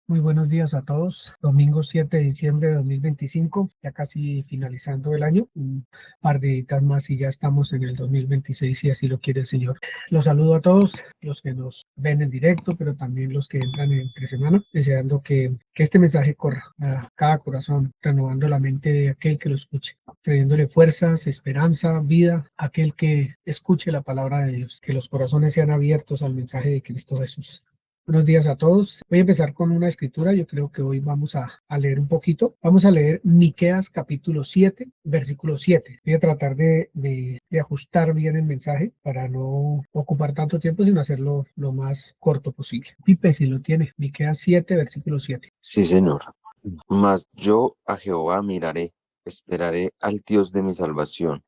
Muy buenos días a todos. Domingo 7 de diciembre de 2025, ya casi finalizando el año. Un par de días más y ya estamos en el 2026, si así lo quiere el Señor. Los saludo a todos, los que nos ven en directo, pero también los que entran entre semana, deseando que este mensaje corra a cada corazón, renovando la mente de aquel que lo escuche, trayéndole fuerzas, esperanza, vida, a aquel que escuche la palabra de Dios, que los corazones sean abiertos al mensaje de Cristo Jesús. Buenos días a todos. Voy a empezar con una escritura. Yo creo que hoy vamos a leer un poquito. Vamos a leer Miqueas capítulo 7, versículo 7. Voy a tratar de ajustar bien el mensaje para no ocupar tanto tiempo, sino hacerlo lo más corto posible. Pipe, si lo tiene, Miqueas 7, versículo 7. Sí, Señor. Mas yo a Jehová miraré, esperaré al Dios de mi salvación.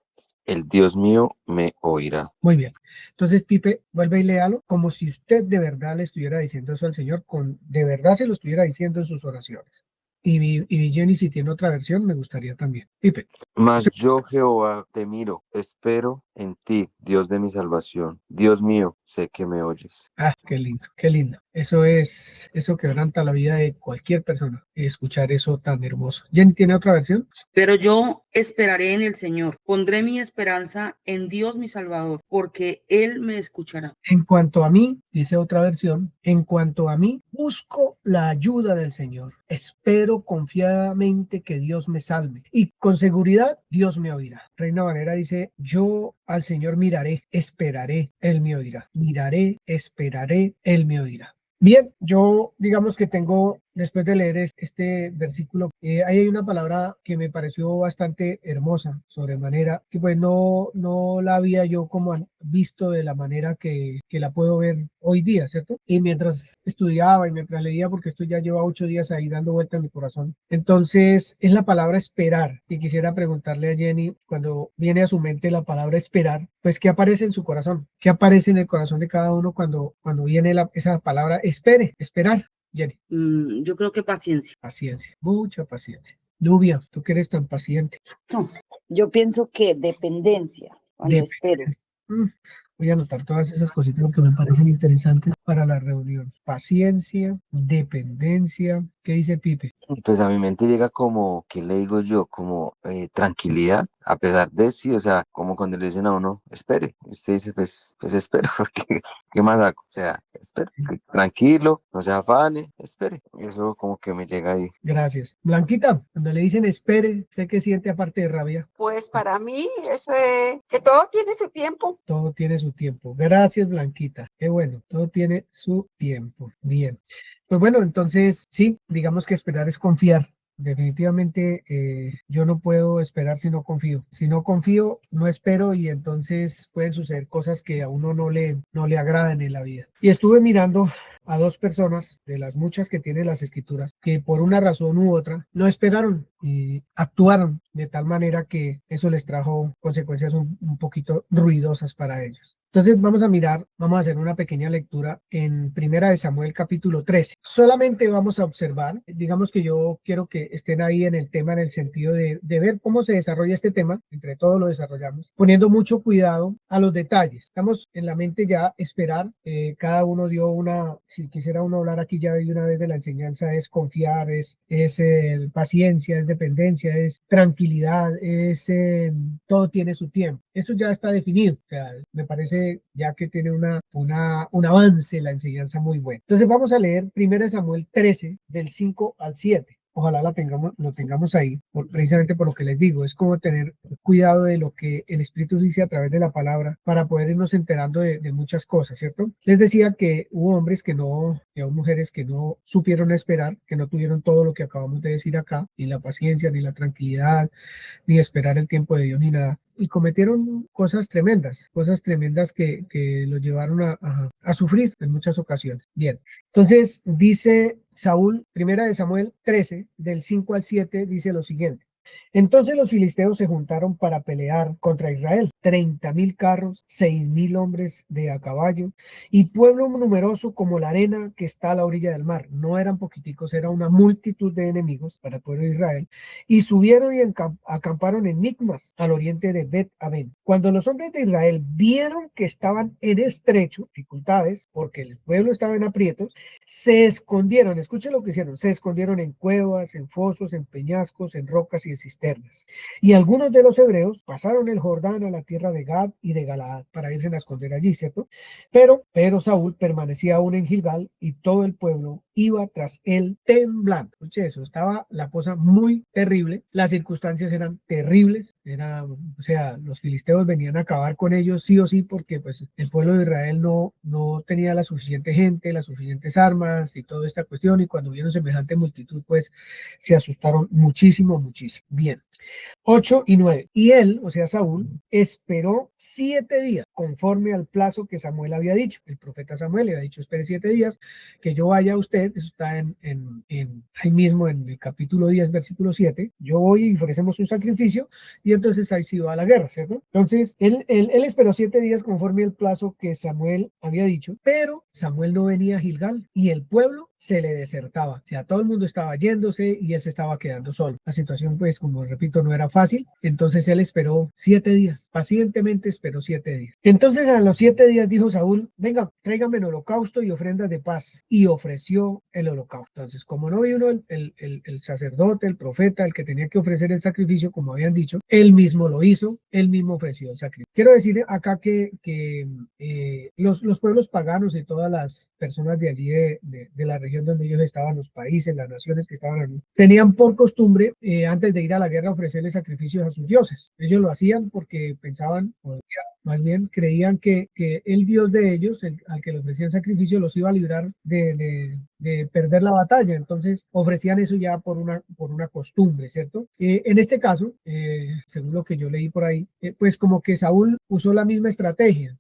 El Dios mío me oirá. Muy bien. Entonces, Pipe, vuelve y léalo como si usted de verdad le estuviera diciendo eso al Señor, de verdad se lo estuviera diciendo en sus oraciones. Y Jenny, si tiene otra versión, me gustaría también. Pipe. Mas yo, Jehová, te miro, espero en ti, Dios de mi salvación. Dios mío, sé que me oyes. Ah, qué lindo, qué lindo. Eso quebranta la vida de cualquier persona, escuchar eso tan hermoso. Jenny, ¿tiene otra versión? Pero yo esperaré en el Señor, pondré mi esperanza en Dios mi Salvador, porque Él me escuchará. En cuanto a mí, dice otra versión, en cuanto a mí, busco la ayuda del Señor. Espero confiadamente que Dios me salve y con seguridad Dios me oirá. Reina Valera dice, yo al Señor miraré, esperaré, Él me oirá. Miraré, esperaré, Él me oirá. Bien, yo digamos que tengo, después de leer este versículo, ahí hay una palabra que me pareció bastante hermosa, sobremanera, que pues no la había yo como visto de la manera que la puedo ver hoy día, ¿cierto? Y mientras estudiaba y mientras leía, porque esto ya lleva 8 días ahí dando vuelta en mi corazón, entonces es la palabra esperar. Y quisiera preguntarle a Jenny, cuando viene a su mente la palabra esperar, pues ¿qué aparece en su corazón? ¿Qué aparece en el corazón de cada uno cuando viene esa palabra espere, esperar? Jenny. Yo creo que paciencia. Paciencia, mucha paciencia. Lluvia, tú que eres tan paciente. No, yo pienso que dependencia, cuando espero. Dependencia. Voy a anotar todas esas cositas que me parecen interesantes para la reunión. Paciencia, dependencia. ¿Qué dice Pipe? Pues a mi mente llega como, ¿qué le digo yo? Como tranquilidad, a pesar de sí, o sea, como cuando le dicen a uno, espere, usted dice, pues espero, ¿qué más hago? O sea, espere, tranquilo, no se afane, espere. Eso como que me llega ahí. Gracias. Blanquita, cuando le dicen espere, ¿sé qué siente aparte de rabia? Pues para mí eso es que todo tiene su tiempo. Todo tiene su tiempo. Gracias, Blanquita. Qué bueno, todo tiene su tiempo. Bien. Pues bueno, entonces sí, digamos que esperar es confiar. Definitivamente yo no puedo esperar si no confío. Si no confío, no espero y entonces pueden suceder cosas que a uno no le agradan en la vida. Y estuve mirando a dos personas de las muchas que tienen las escrituras que por una razón u otra no esperaron y actuaron de tal manera que eso les trajo consecuencias un poquito ruidosas para ellos. Entonces vamos a hacer una pequeña lectura en Primera de Samuel capítulo 13. Solamente vamos a observar, digamos que yo quiero que estén ahí en el tema en el sentido de ver cómo se desarrolla este tema, entre todos lo desarrollamos, poniendo mucho cuidado a los detalles. Estamos en la mente ya esperar, cada uno dio si quisiera uno hablar aquí ya de una vez de la enseñanza, es confiar, es paciencia, es dependencia, es tranquilidad, todo tiene su tiempo. Eso ya está definido, o sea, me parece ya que tiene un avance la enseñanza muy bueno. Entonces vamos a leer 1 Samuel 13, del 5 al 7. Ojalá lo tengamos ahí, precisamente por lo que les digo, es como tener cuidado de lo que el Espíritu dice a través de la palabra para poder irnos enterando de muchas cosas, ¿cierto? Les decía que hubo hombres y hubo mujeres que no supieron esperar, que no tuvieron todo lo que acabamos de decir acá, ni la paciencia, ni la tranquilidad, ni esperar el tiempo de Dios, ni nada. Y cometieron cosas tremendas que los llevaron a sufrir en muchas ocasiones. Bien, entonces dice Saúl, 1 Samuel 13, del 5 al 7, dice lo siguiente. Entonces los filisteos se juntaron para pelear contra Israel, 30.000 carros, 6.000 hombres de a caballo y pueblo numeroso como la arena que está a la orilla del mar. No eran poquiticos, era una multitud de enemigos para el pueblo de Israel. Y subieron y acamparon en Micmas, al oriente de Bet-Aven. Cuando los hombres de Israel vieron que estaban en estrecho, dificultades, porque el pueblo estaba en aprietos, se escondieron. Escuchen lo que hicieron: se escondieron en cuevas, en fosos, en peñascos, en rocas y en cisternas. Y algunos de los hebreos pasaron el Jordán a la tierra de Gad y de Galaad para irse a esconder allí, ¿cierto? Pero Saúl permanecía aún en Gilgal y todo el pueblo iba tras él temblando. Escuche eso, estaba la cosa muy terrible, las circunstancias eran terribles, o sea, los filisteos venían a acabar con ellos sí o sí, porque pues el pueblo de Israel no tenía la suficiente gente, las suficientes armas y toda esta cuestión, y cuando vieron semejante multitud, pues se asustaron muchísimo, muchísimo. Bien. 8 y 9. Y él, o sea, Saúl, esperó 7 días, conforme al plazo que Samuel había dicho. El profeta Samuel le había dicho: espere 7 días, que yo vaya a usted. Eso está ahí mismo en el capítulo 10, versículo 7. Yo voy y ofrecemos un sacrificio, y entonces ahí sí va a la guerra, ¿cierto? Entonces, él esperó 7 días conforme al plazo que Samuel había dicho, pero Samuel no venía a Gilgal, y el pueblo se le desertaba. O sea, todo el mundo estaba yéndose y él se estaba quedando solo. La situación, pues, como repito, no era fácil. Entonces él esperó 7 días, pacientemente esperó 7 días. Entonces a los 7 días dijo Saúl: venga, tráigame el holocausto y ofrendas de paz. Y ofreció el holocausto. Entonces, como no vino el sacerdote, el profeta, el que tenía que ofrecer el sacrificio, como habían dicho, él mismo lo hizo, él mismo ofreció el sacrificio. Quiero decir acá que los pueblos paganos y todas las personas de allí, de la región donde ellos estaban, los países, las naciones que estaban allí, tenían por costumbre, antes de ir a la guerra, ofrecerle sacrificios a sus dioses. Ellos lo hacían porque pensaban, o más bien creían que el Dios de ellos, al que le ofrecían sacrificio, los iba a librar de perder la batalla. Entonces ofrecían eso ya por una costumbre, ¿cierto? En este caso, según lo que yo leí por ahí, pues como que Saúl usó la misma estrategia.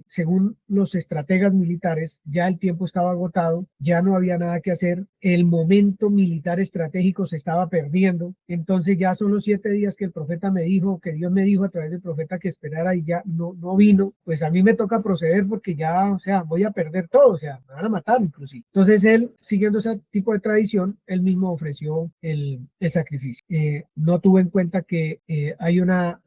Según los estrategas militares, ya el tiempo estaba agotado, ya no había nada que hacer, el momento militar estratégico se estaba perdiendo. Entonces ya son los 7 días que el profeta me dijo, que Dios me dijo a través del profeta que esperara, y ya no vino. Pues a mí me toca proceder, porque ya, o sea, voy a perder todo, o sea, me van a matar inclusive. Entonces él, siguiendo ese tipo de tradición, él mismo ofreció el sacrificio. No tuvo en cuenta que hay una,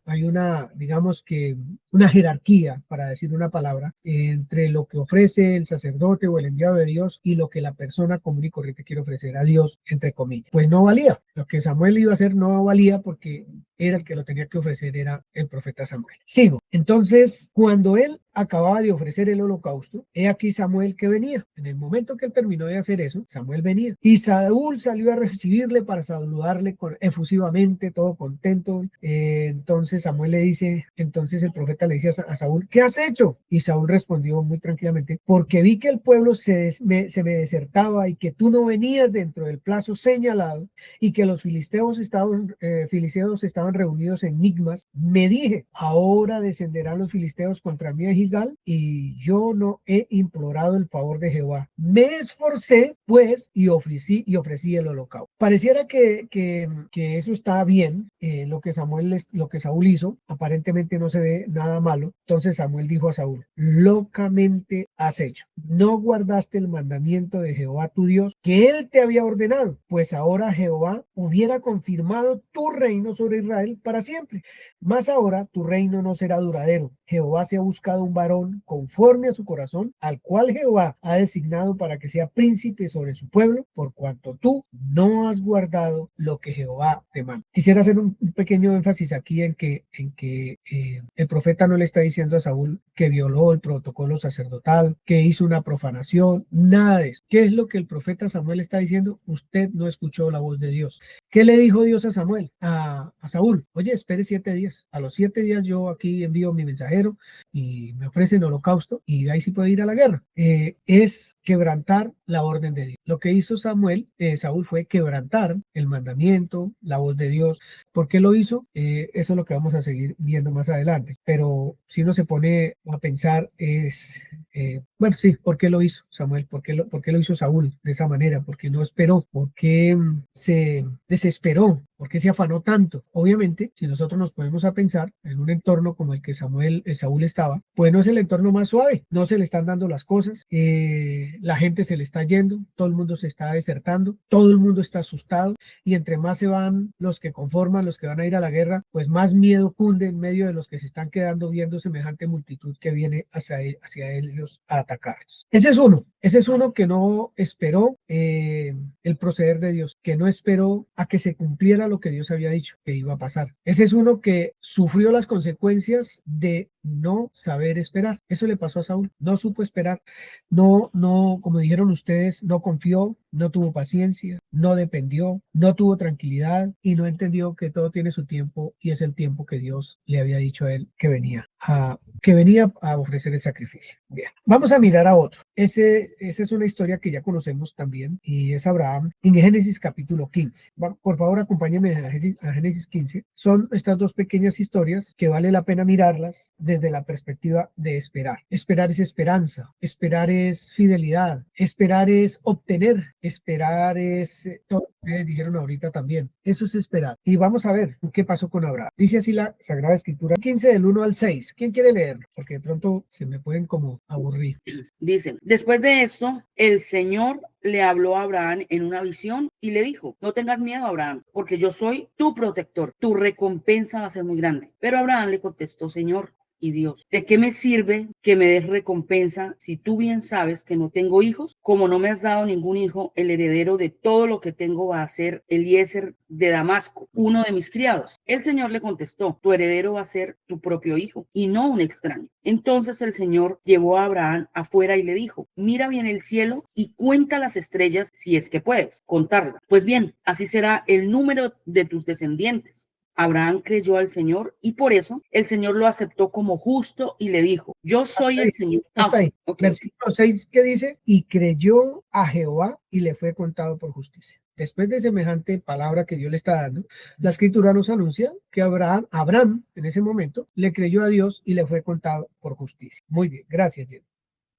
digamos que una jerarquía, para decir una palabra, entre lo que ofrece el sacerdote o el enviado de Dios y lo que la persona común y corriente quiere ofrecer a Dios, entre comillas. Pues no valía. Lo que Samuel iba a hacer no valía, porque era el que lo tenía que ofrecer, era el profeta Samuel. Sigo. Entonces, cuando él acababa de ofrecer el holocausto, he aquí Samuel que venía. En el momento que él terminó de hacer eso, Samuel venía. Y Saúl salió a recibirle para saludarle efusivamente, todo contento. Entonces Samuel le dice, entonces el profeta le dice a Saúl: ¿qué has hecho? Y Saúl respondió muy tranquilamente: porque vi que el pueblo se me desertaba, y que tú no venías dentro del plazo señalado, y que los filisteos estaban reunidos en Micmas. Me dije: ahora descenderán los filisteos contra mí a Gilgal, y yo no he implorado el favor de Jehová. Me esforcé pues y ofrecí el holocausto. Pareciera que eso está bien, lo que Saúl hizo. Aparentemente no se ve nada malo. Entonces Samuel dijo a Saúl: locamente has hecho. No guardaste el mandamiento de Jehová tu Dios, que él te había ordenado, pues ahora Jehová hubiera confirmado tu reino sobre Israel para siempre. Mas ahora tu reino no será duradero. Jehová se ha buscado un varón conforme a su corazón, al cual Jehová ha designado para que sea príncipe sobre su pueblo, por cuanto tú no has guardado lo que Jehová te manda. Quisiera hacer un pequeño énfasis aquí en que el profeta no le está diciendo a Saúl que violó el protocolo sacerdotal, que hizo una profanación, nada de eso. ¿Qué es lo que el profeta Samuel está diciendo? Usted no escuchó la voz de Dios. ¿Qué le dijo Dios a Samuel? A Saúl: oye, espere 7 días. A los 7 días yo aquí envío mi mensajero y me ofrecen holocausto, y ahí sí puede ir a la guerra. Es quebrantar la orden de Dios. Lo que hizo Saúl fue quebrantar el mandamiento, la voz de Dios. ¿Por qué lo hizo? Eso es lo que vamos a seguir viendo más adelante. Pero si uno se pone a pensar, bueno, sí, ¿por qué lo hizo Samuel? ¿Por qué lo hizo Saúl de esa manera? ¿Por qué no esperó? ¿Por qué se desesperó ¿Por qué se afanó tanto? Obviamente, si nosotros nos ponemos a pensar en un entorno como el que Saúl estaba, pues no es el entorno más suave, no se le están dando las cosas, la gente se le está yendo, todo el mundo se está desertando, todo el mundo está asustado y entre más se van los que conforman, los que van a ir a la guerra, pues más miedo cunde en medio de los que se están quedando viendo semejante multitud que viene hacia ellos a atacarlos. Ese es uno que no esperó el proceder de Dios, que no esperó a que se cumpliera lo que Dios había dicho que iba a pasar. Ese es uno que sufrió las consecuencias de no saber esperar. Eso le pasó a Saúl, no supo esperar, como dijeron ustedes, no confió, no tuvo paciencia, no dependió, no tuvo tranquilidad y no entendió que todo tiene su tiempo y es el tiempo que Dios le había dicho a él que venía a ofrecer el sacrificio. Bien, vamos a mirar a otro. Esa es una historia que ya conocemos también y es Abraham en Génesis capítulo 15. Por favor, acompáñenme a Génesis 15. Son estas dos pequeñas historias que vale la pena mirarlas desde la perspectiva de esperar. Esperar es esperanza, esperar es fidelidad, esperar es obtener, esperar es todo lo que ustedes dijeron ahorita también. Eso es esperar. Y vamos a ver qué pasó con Abraham. Dice así la Sagrada Escritura 15 del 1 al 6. ¿Quién quiere leerlo? Porque de pronto se me pueden como aburrir. Dice, después de esto, el Señor le habló a Abraham en una visión y le dijo, no tengas miedo, Abraham, porque yo soy tu protector, tu recompensa va a ser muy grande. Pero Abraham le contestó, Señor y Dios, ¿de qué me sirve que me des recompensa si tú bien sabes que no tengo hijos? Como no me has dado ningún hijo, el heredero de todo lo que tengo va a ser Eliezer de Damasco, uno de mis criados. El Señor le contestó, tu heredero va a ser tu propio hijo y no un extraño. Entonces el Señor llevó a Abraham afuera y le dijo, mira bien el cielo y cuenta las estrellas si es que puedes contarlas. Pues bien, así será el número de tus descendientes. Abraham creyó al Señor y por eso el Señor lo aceptó como justo y le dijo, yo soy el Señor. Hasta ahí. Ok. Versículo 6 que dice, y creyó a Jehová y le fue contado por justicia. Después de semejante palabra que Dios le está dando, la Escritura nos anuncia que Abraham en ese momento le creyó a Dios y le fue contado por justicia. Muy bien, gracias, Jenny.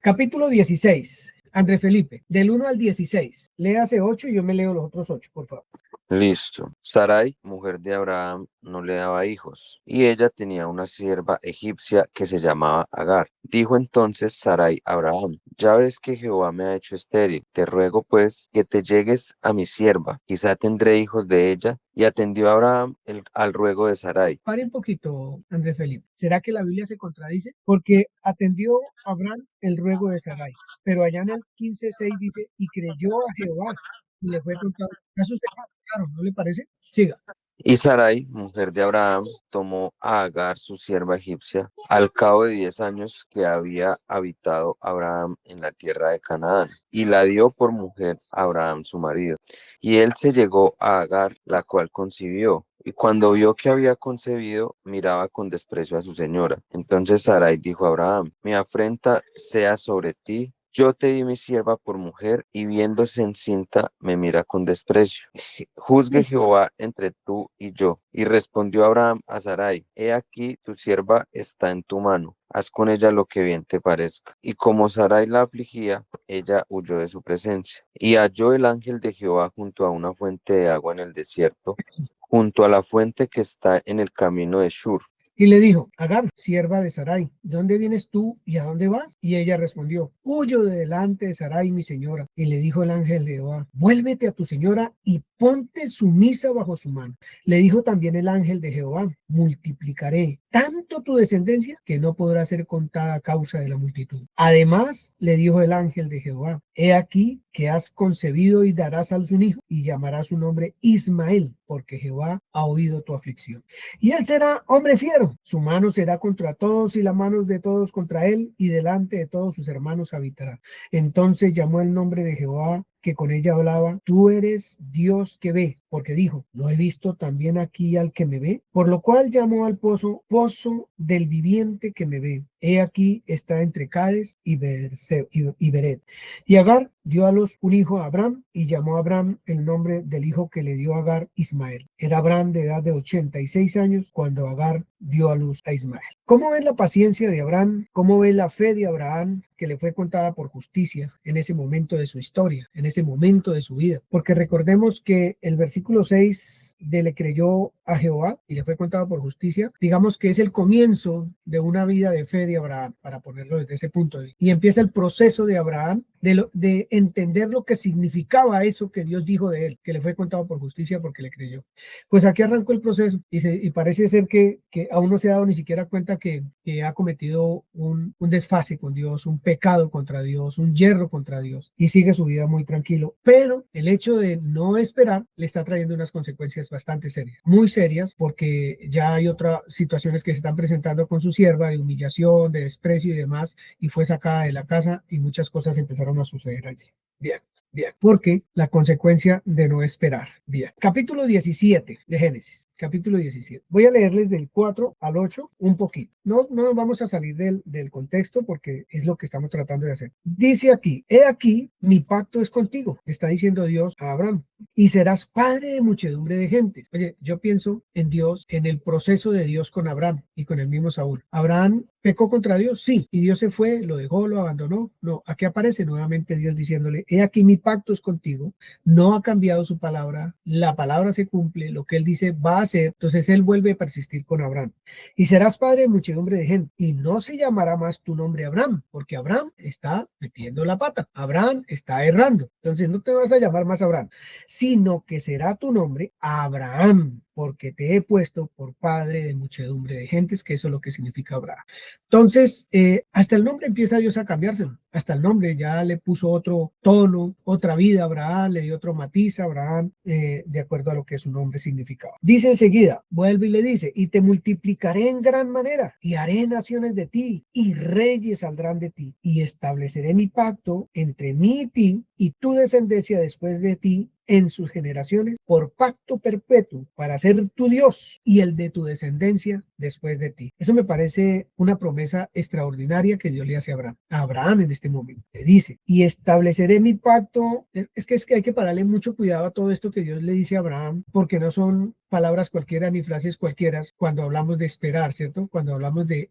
Capítulo 16. André Felipe, del 1 al 16. Léase 8 y yo me leo los otros 8, por favor. Listo. Sarai, mujer de Abraham, no le daba hijos, y ella tenía una sierva egipcia que se llamaba Agar. Dijo entonces Sarai a Abraham, ya ves que Jehová me ha hecho estéril, te ruego pues que te llegues a mi sierva, quizá tendré hijos de ella. Y atendió Abraham al ruego de Sarai. Pare un poquito, André Felipe. ¿Será que la Biblia se contradice? Porque atendió Abraham el ruego de Sarai, pero allá en el 15:6 dice, y creyó a Jehová y le fue contado. Eso está claro, ¿no le parece? Siga. Y Sarai, mujer de Abraham, tomó a Agar, su sierva egipcia, al cabo de 10 años que había habitado Abraham en la tierra de Canaán, y la dio por mujer a Abraham, su marido. Y él se llegó a Agar, la cual concibió. Y cuando vio que había concebido, miraba con desprecio a su señora. Entonces Sarai dijo a Abraham, mi afrenta sea sobre ti. Yo te di mi sierva por mujer y viéndose encinta me mira con desprecio. Juzgue Jehová entre tú y yo. Y respondió Abraham a Sarai, he aquí tu sierva está en tu mano. Haz con ella lo que bien te parezca. Y como Sarai la afligía, ella huyó de su presencia. Y halló el ángel de Jehová junto a una fuente de agua en el desierto, junto a la fuente que está en el camino de Shur. Y le dijo, Agar, sierva de Sarai, ¿de dónde vienes tú y a dónde vas? Y ella respondió, huyo de delante de Sarai, mi señora. Y le dijo el ángel de Jehová, vuélvete a tu señora y ponte sumisa bajo su mano. Le dijo también el ángel de Jehová, multiplicaré tanto tu descendencia que no podrá ser contada a causa de la multitud. Además, le dijo el ángel de Jehová, he aquí que has concebido y darás a luz un hijo y llamarás su nombre Ismael, porque Jehová ha oído tu aflicción. Y él será hombre fiero, su mano será contra todos y las manos de todos contra él, y delante de todos sus hermanos habitará. Entonces llamó el nombre de Jehová que con ella hablaba, tú eres Dios que ve, porque dijo, ¿no he visto también aquí al que me ve? Por lo cual llamó al pozo, pozo del viviente que me ve. He aquí está entre Cades y Bered. Y Agar dio a luz un hijo a Abraham y llamó a Abraham el nombre del hijo que le dio a Agar Ismael. Era Abraham de edad de 86 años cuando Agar dio a luz a Ismael. ¿Cómo ven la paciencia de Abraham? ¿Cómo ven la fe de Abraham que le fue contada por justicia en ese momento de su historia, en ese momento de su vida? Porque recordemos que el versículo 6 de le creyó a Jehová y le fue contado por justicia, digamos que es el comienzo de una vida de fe de Abraham, para ponerlo desde ese punto de vista. Y empieza el proceso de Abraham de entender lo que significaba eso que Dios dijo de él, que le fue contado por justicia porque le creyó. Pues aquí arrancó el proceso y parece ser que aún no se ha dado ni siquiera cuenta que ha cometido un desfase con Dios, un pecado contra Dios, un yerro contra Dios, y sigue su vida muy tranquilo. Pero el hecho de no esperar le está trayendo unas consecuencias bastante serias, muy serias, porque ya hay otras situaciones que se están presentando con su sierva de humillación, de desprecio y demás, y fue sacada de la casa y muchas cosas empezaron a suceder allí. Bien. Bien, porque la consecuencia de no esperar. Bien, capítulo 17 de Génesis, capítulo 17. Voy a leerles del 4 al 8 un poquito. No nos vamos a salir del contexto porque es lo que estamos tratando de hacer. Dice aquí, he aquí, mi pacto es contigo, está diciendo Dios a Abraham, y serás padre de muchedumbre de gentes. Oye, yo pienso en Dios, en el proceso de Dios con Abraham y con el mismo Saúl. Abraham pecó contra Dios, sí, y Dios se fue, lo dejó, lo abandonó. No, aquí aparece nuevamente Dios diciéndole, he aquí mi pacto es contigo, no ha cambiado su palabra, la palabra se cumple, lo que él dice va a hacer, entonces él vuelve a persistir con Abraham. Y serás padre de muchedumbre de gente, y no se llamará más tu nombre Abraham, porque Abraham está metiendo la pata, Abraham está errando, entonces no te vas a llamar más Abraham, sino que será tu nombre Abraham, porque te he puesto por padre de muchedumbre de gentes, que eso es lo que significa Abraham. Entonces, hasta el nombre empieza Dios a cambiárselo, hasta el nombre ya le puso otro tono, otra vida a Abraham, le dio otro matiz a Abraham, de acuerdo a lo que su nombre significaba. Dice enseguida, vuelve y le dice, y te multiplicaré en gran manera, y haré naciones de ti, y reyes saldrán de ti, y estableceré mi pacto entre mí y ti, y tu descendencia después de ti, en sus generaciones, por pacto perpetuo, para ser tu Dios y el de tu descendencia después de ti. Eso me parece una promesa extraordinaria que Dios le hace a Abraham. A Abraham en este momento le dice, y estableceré mi pacto. Es que hay que pararle mucho cuidado a todo esto que Dios le dice a Abraham, porque no son palabras cualquiera ni frases cualquiera cuando hablamos de esperar, ¿cierto? Cuando hablamos de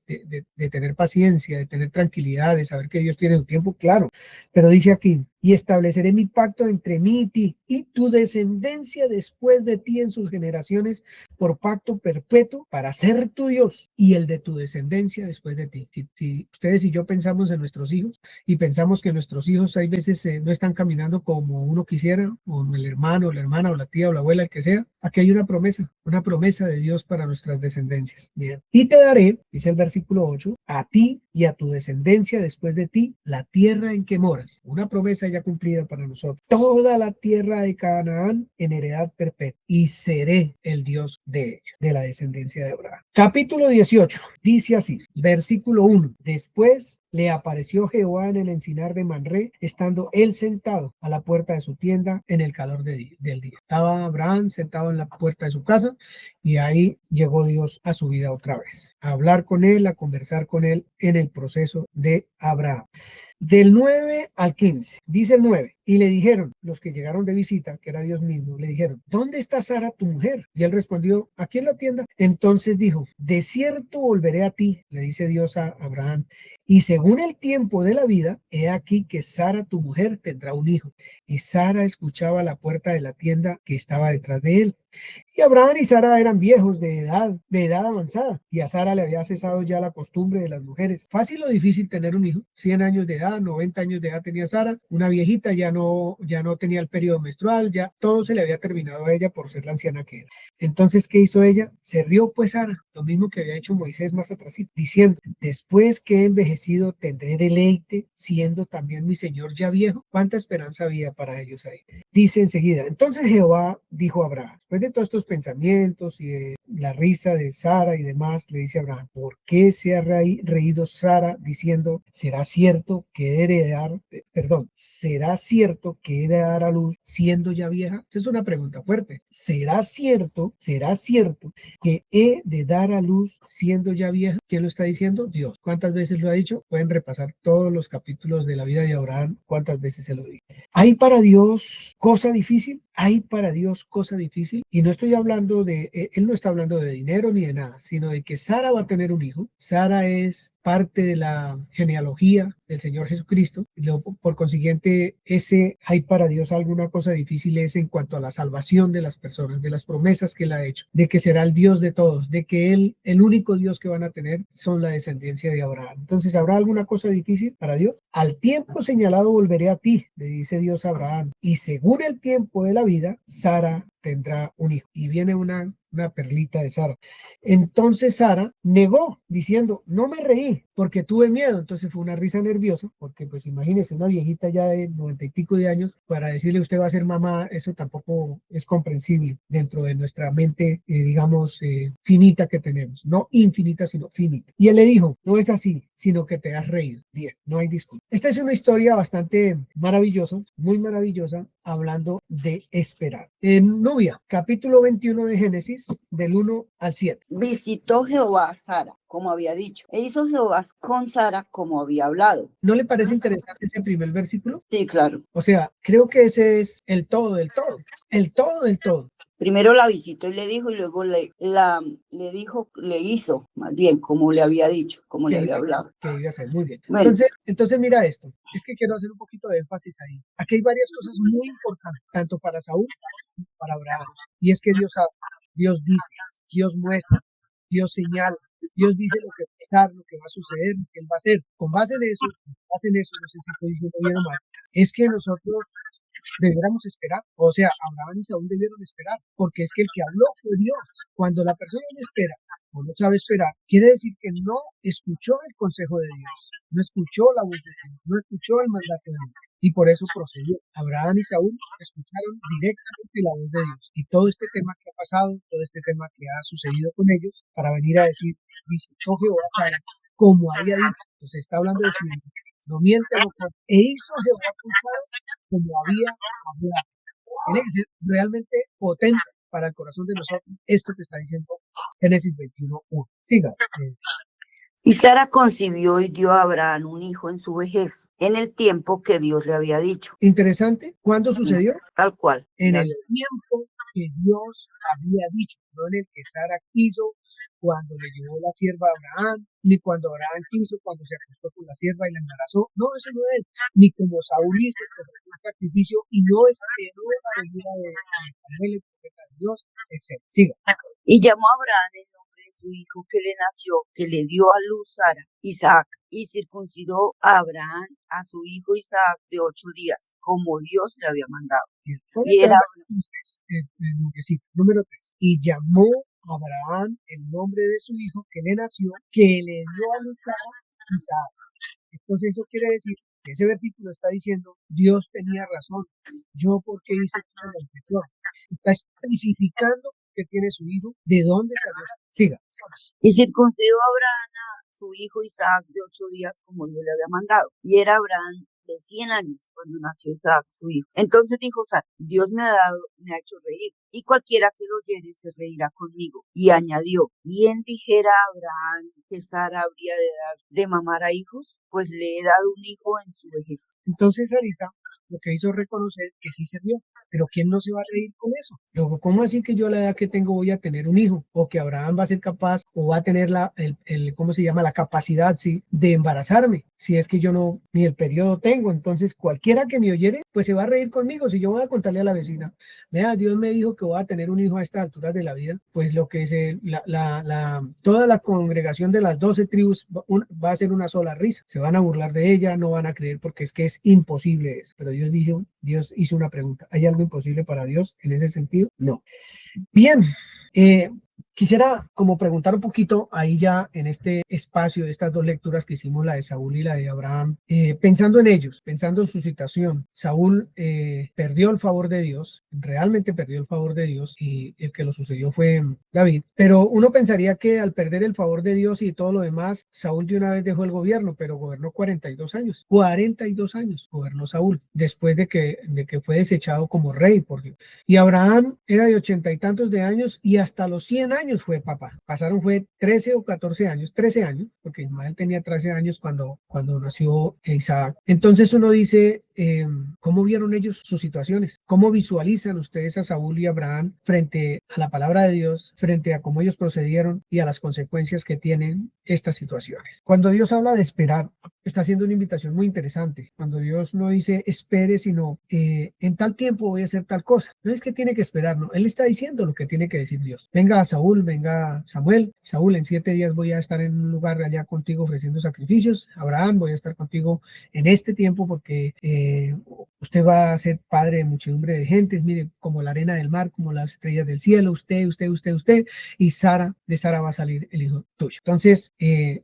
tener paciencia, de tener tranquilidad, de saber que Dios tiene un tiempo, claro. Pero dice aquí, y estableceré mi pacto entre mí y ti, y tu descendencia después de ti en sus generaciones, por pacto perpetuo, para ser tu Dios y el de tu descendencia después de ti. Si ustedes y yo pensamos en nuestros hijos y pensamos que nuestros hijos hay veces no están caminando como uno quisiera, o el hermano, la hermana, o la tía, o la abuela, el que sea, aquí hay una promesa de Dios para nuestras descendencias. Bien. Y te daré, dice el versículo 8, a ti y a tu descendencia después de ti, la tierra en que moras. Una promesa ya cumplida para nosotros. Toda la tierra de Canaán en heredad perpetua, y seré el Dios de ellos, de la descendencia de Abraham. Capítulo 18, dice así, versículo 1. Después le apareció Jehová en el encinar de Manré, estando él sentado a la puerta de su tienda en el calor del día. Estaba Abraham sentado en la puerta de su casa y ahí llegó Dios a su vida otra vez, a hablar con él, a conversar con él en el proceso de Abraham. Del 9 al 15, dice el 9, y le dijeron, los que llegaron de visita, que era Dios mismo, le dijeron, ¿dónde está Sara tu mujer? Y él respondió, aquí en la tienda. Entonces dijo, de cierto volveré a ti, le dice Dios a Abraham, y según el tiempo de la vida, he aquí que Sara tu mujer tendrá un hijo. Y Sara escuchaba la puerta de la tienda que estaba detrás de él. Y Abraham y Sara eran viejos de edad avanzada, y a Sara le había cesado ya la costumbre de las mujeres. Fácil o difícil tener un hijo. 100 años de edad, 90 años de edad tenía Sara, una viejita, ya no tenía el periodo menstrual, ya todo se le había terminado a ella por ser la anciana que era. Entonces, ¿qué hizo ella? Se rió pues Sara, lo mismo que había hecho Moisés más atrás, diciendo, después que he envejecido tendré deleite, siendo también mi señor ya viejo. ¿Cuánta esperanza había para ellos ahí? Dice enseguida, entonces Jehová dijo a Abraham, después de todos estos pensamientos y de la risa de Sara y demás, le dice a Abraham, ¿por qué se ha reído Sara diciendo, será cierto que he de dar a luz siendo ya vieja? Esa es una pregunta fuerte. ¿Será cierto que he de dar a luz siendo ya vieja? ¿Quién lo está diciendo? Dios. ¿Cuántas veces lo ha dicho? Pueden repasar todos los capítulos de la vida de Abraham, cuántas veces se lo dijo. ¿Hay para Dios cosa difícil? ¿Hay para Dios cosa difícil? Y no estoy hablando él no está hablando de dinero ni de nada, sino de que Sara va a tener un hijo. Sara es parte de la genealogía del Señor Jesucristo. Y luego, por consiguiente, ¿hay para Dios alguna cosa difícil? Es en cuanto a la salvación de las personas, de las promesas que él ha hecho, de que será el Dios de todos, de que el único Dios que van a tener son la descendencia de Abraham. Entonces, ¿habrá alguna cosa difícil para Dios? Al tiempo señalado volveré a ti, le dice Dios a Abraham, y según el tiempo de la vida, Sara tendrá un hijo. Y viene una perlita de Sara. Entonces Sara negó diciendo, no me reí porque tuve miedo. Entonces fue una risa nerviosa, porque pues imagínese una viejita ya de 90 y pico de años para decirle usted va a ser mamá, eso tampoco es comprensible dentro de nuestra mente, digamos, finita que tenemos, no infinita, sino finita. Y él le dijo, no es así, sino que te has reído. Bien, no hay disculpa. Esta es una historia bastante maravillosa, muy maravillosa, hablando de esperar. En Nubia, capítulo 21 de Génesis, del 1 al 7. Visitó Jehová a Sara, como había dicho, e hizo Jehová con Sara como había hablado. ¿No le parece interesante ese primer versículo? Sí, claro. O sea, creo que ese es el todo del todo, el todo del todo. Primero la visitó y le dijo, y luego le hizo, más bien, como le había dicho, como le había hablado. Que iba a ser muy bien. Bueno. Entonces mira esto, es que quiero hacer un poquito de énfasis ahí. Aquí hay varias cosas muy importantes, tanto para Saúl como para Abraham. Y es que Dios habla, Dios dice, Dios muestra, Dios señala, Dios dice lo que va a pasar, lo que va a suceder, lo que Él va a hacer. Con base en eso, no sé si estoy diciendo bien o mal, es que nosotros debiéramos esperar. O sea, Abraham y Saúl debieron esperar, porque es que el que habló fue Dios. Cuando la persona no espera o no sabe esperar, quiere decir que no escuchó el consejo de Dios, no escuchó la voz de Dios, no escuchó el mandato de Dios, y por eso procedió. Abraham y Saúl escucharon directamente la voz de Dios, y todo este tema que ha pasado, todo este tema que ha sucedido con ellos, para venir a decir, visitó Jehová a Sara, como había dicho. Entonces está hablando de su hijo. No miente, e hizo Jehová con Sara como había hablado. Tiene que ser realmente potente para el corazón de nosotros esto que está diciendo Génesis 21:1. Siga. Y Sara concibió y dio a Abraham un hijo en su vejez, en el tiempo que Dios le había dicho. Interesante. ¿Cuándo sucedió? Tal cual. En el tiempo que Dios había dicho, no en el que Sara quiso, cuando le llevó la sierva a Abraham, ni cuando Abraham quiso, cuando se acostó con la sierva y la embarazó. No, ese no es. Ni como Saúl hizo, que ofreció un sacrificio, y no es la venida de Samuel, el profeta de Dios, etc. Siga. Y llamó a Abraham el nombre de su hijo que le nació, que le dio a luz Sara, Isaac, y circuncidó a Abraham a su hijo Isaac de 8 días, como Dios le había mandado. Y era número 3. Y llamó a Abraham el nombre de su hijo que le nació, que le dio a luz a Isaac. Entonces eso quiere decir que ese versículo está diciendo, Dios tenía razón. Yo porque hice todo lo anterior. Está especificando que tiene su hijo, de dónde salió. Siga. Y circuncidó a Abraham a su hijo Isaac de 8 días, como Dios le había mandado. Y era Abraham de 100 años cuando nació Isaac, su hijo. Entonces dijo Sara, Dios me ha hecho reír, y cualquiera que lo oyere se reirá conmigo. Y añadió, ¿quién dijera a Abraham que Sara habría de dar de mamar a hijos? Pues le he dado un hijo en su vejez. Entonces Sarita lo que hizo reconocer que sí se dio. Pero ¿quién no se va a reír con eso? Luego, ¿cómo así que yo a la edad que tengo voy a tener un hijo? O que Abraham va a ser capaz o va a tener ¿cómo se llama? La capacidad, sí, de embarazarme. Si es que yo no, ni el periodo tengo. Entonces, cualquiera que me oyere, pues se va a reír conmigo. Si yo voy a contarle a la vecina, vea, Dios me dijo que voy a tener un hijo a estas alturas de la vida, pues lo que toda la congregación de las 12 tribus va a ser una sola risa. Se van a burlar de ella, no van a creer porque es que es imposible eso. Pero Dios hizo una pregunta. ¿Hay algo imposible para Dios en ese sentido? No. Bien, quisiera como preguntar un poquito ahí ya en este espacio de estas dos lecturas que hicimos, la de Saúl y la de Abraham, pensando en ellos, pensando en su situación. Saúl perdió el favor de Dios, realmente perdió el favor de Dios, y el que lo sucedió fue David. Pero uno pensaría que al perder el favor de Dios y todo lo demás, Saúl de una vez dejó el gobierno, pero gobernó 42 años. 42 años gobernó Saúl, después de que fue desechado como rey por Dios. Y Abraham era de 80 y tantos de años, y hasta los 100 años fue papá. Fue 13 o 14 años, 13 años, porque Ismael tenía 13 años cuando nació Isaac. Entonces uno dice, ¿Cómo vieron ellos sus situaciones? ¿Cómo visualizan ustedes a Saúl y Abraham frente a la palabra de Dios, frente a cómo ellos procedieron y a las consecuencias que tienen estas situaciones? Cuando Dios habla de esperar, está haciendo una invitación muy interesante. Cuando Dios no dice espere, sino en tal tiempo voy a hacer tal cosa. No es que tiene que esperar, no. Él está diciendo lo que tiene que decir Dios. Venga Saúl, venga Samuel. Saúl, en 7 días voy a estar en un lugar allá contigo ofreciendo sacrificios. Abraham, voy a estar contigo en este tiempo porque usted va a ser padre de muchedumbre de gentes, mire, como la arena del mar, como las estrellas del cielo, usted, y Sara, de Sara va a salir el hijo tuyo. Entonces,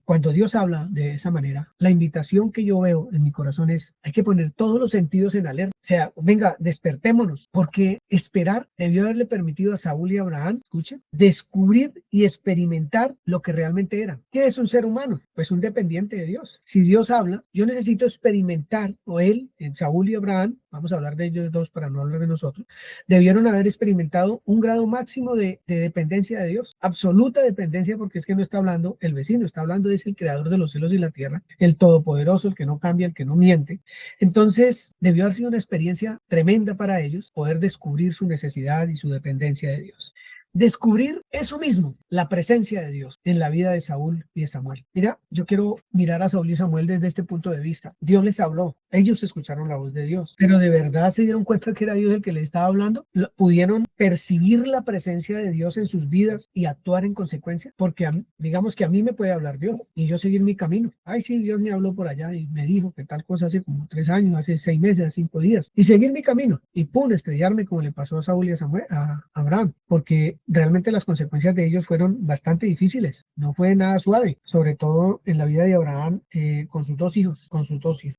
cuando Dios habla de esa manera, la invitación que yo veo en mi corazón es, hay que poner todos los sentidos en alerta. O sea, venga, despertémonos, porque esperar debió haberle permitido a Saúl y a Abraham, escuchen, descubrir y experimentar lo que realmente eran. ¿Qué es un ser humano? Pues un dependiente de Dios. Si Dios habla, yo necesito experimentar, o él, Saúl y Abraham, vamos a hablar de ellos dos para no hablar de nosotros, debieron haber experimentado un grado máximo de dependencia de Dios, absoluta dependencia, porque es que no está hablando el vecino, está hablando es el creador de los cielos y la tierra, el todopoderoso, el que no cambia, el que no miente. Entonces, debió haber sido una experiencia tremenda para ellos poder descubrir su necesidad y su dependencia de Dios. Descubrir eso mismo, la presencia de Dios en la vida de Saúl y de Samuel. Mira, yo quiero mirar a Saúl y Samuel desde este punto de vista. Dios les habló, ellos escucharon la voz de Dios, pero de verdad se dieron cuenta que era Dios el que les estaba hablando. ¿Pudieron percibir la presencia de Dios en sus vidas y actuar en consecuencia? Porque digamos que a mí me puede hablar Dios y yo seguir mi camino. Ay, sí, Dios me habló por allá y me dijo que tal cosa hace como 3 años, hace 6 meses, 5 días, y seguir mi camino y pum, estrellarme como le pasó a Saúl y a Samuel, a Abraham, porque realmente las consecuencias de ellos fueron bastante difíciles, no fue nada suave, sobre todo en la vida de Abraham con sus dos hijos,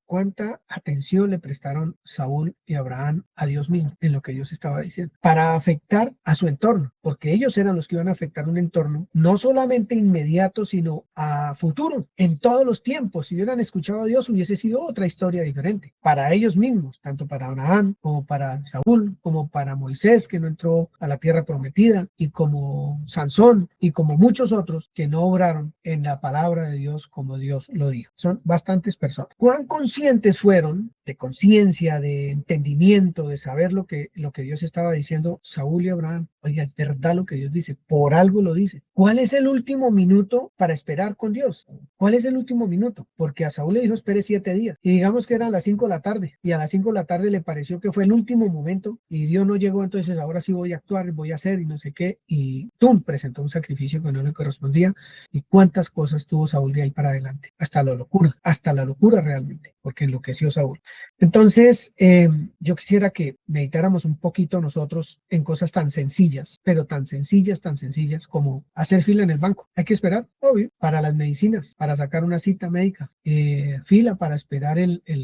Cuánta atención le prestaron Saúl y Abraham a Dios mismo en lo que Dios estaba diciendo, para afectar a su entorno, porque ellos eran los que iban a afectar un entorno, no solamente inmediato, sino a futuro, en todos los tiempos. Si hubieran escuchado a Dios, hubiese sido otra historia diferente, para ellos mismos, tanto para Abraham, como para Saúl, como para Moisés, que no entró a la tierra prometida, y como Sansón y como muchos otros que no obraron en la palabra de Dios como Dios lo dijo. Son bastantes personas. ¿Cuán conscientes fueron de conciencia, de entendimiento, de saber lo que Dios estaba diciendo Saúl y Abraham? Oiga, es verdad lo que Dios dice, por algo lo dice. ¿Cuál es el último minuto para esperar con Dios? ¿Cuál es el último minuto? Porque a Saúl le dijo espere 7 días y digamos que eran las 5 de la tarde y a las 5 de la tarde le pareció que fue el último momento y Dios no llegó, entonces ahora sí voy a actuar, voy a hacer y no sé qué, y ¡tum! Presentó un sacrificio que no le correspondía. Y cuántas cosas tuvo Saúl de ahí para adelante, hasta la locura realmente, porque enloqueció Saúl. Entonces, yo quisiera que meditáramos un poquito nosotros en cosas tan sencillas, pero tan sencillas como hacer fila en el banco. Hay que esperar, obvio, para las medicinas, para sacar una cita médica, fila para esperar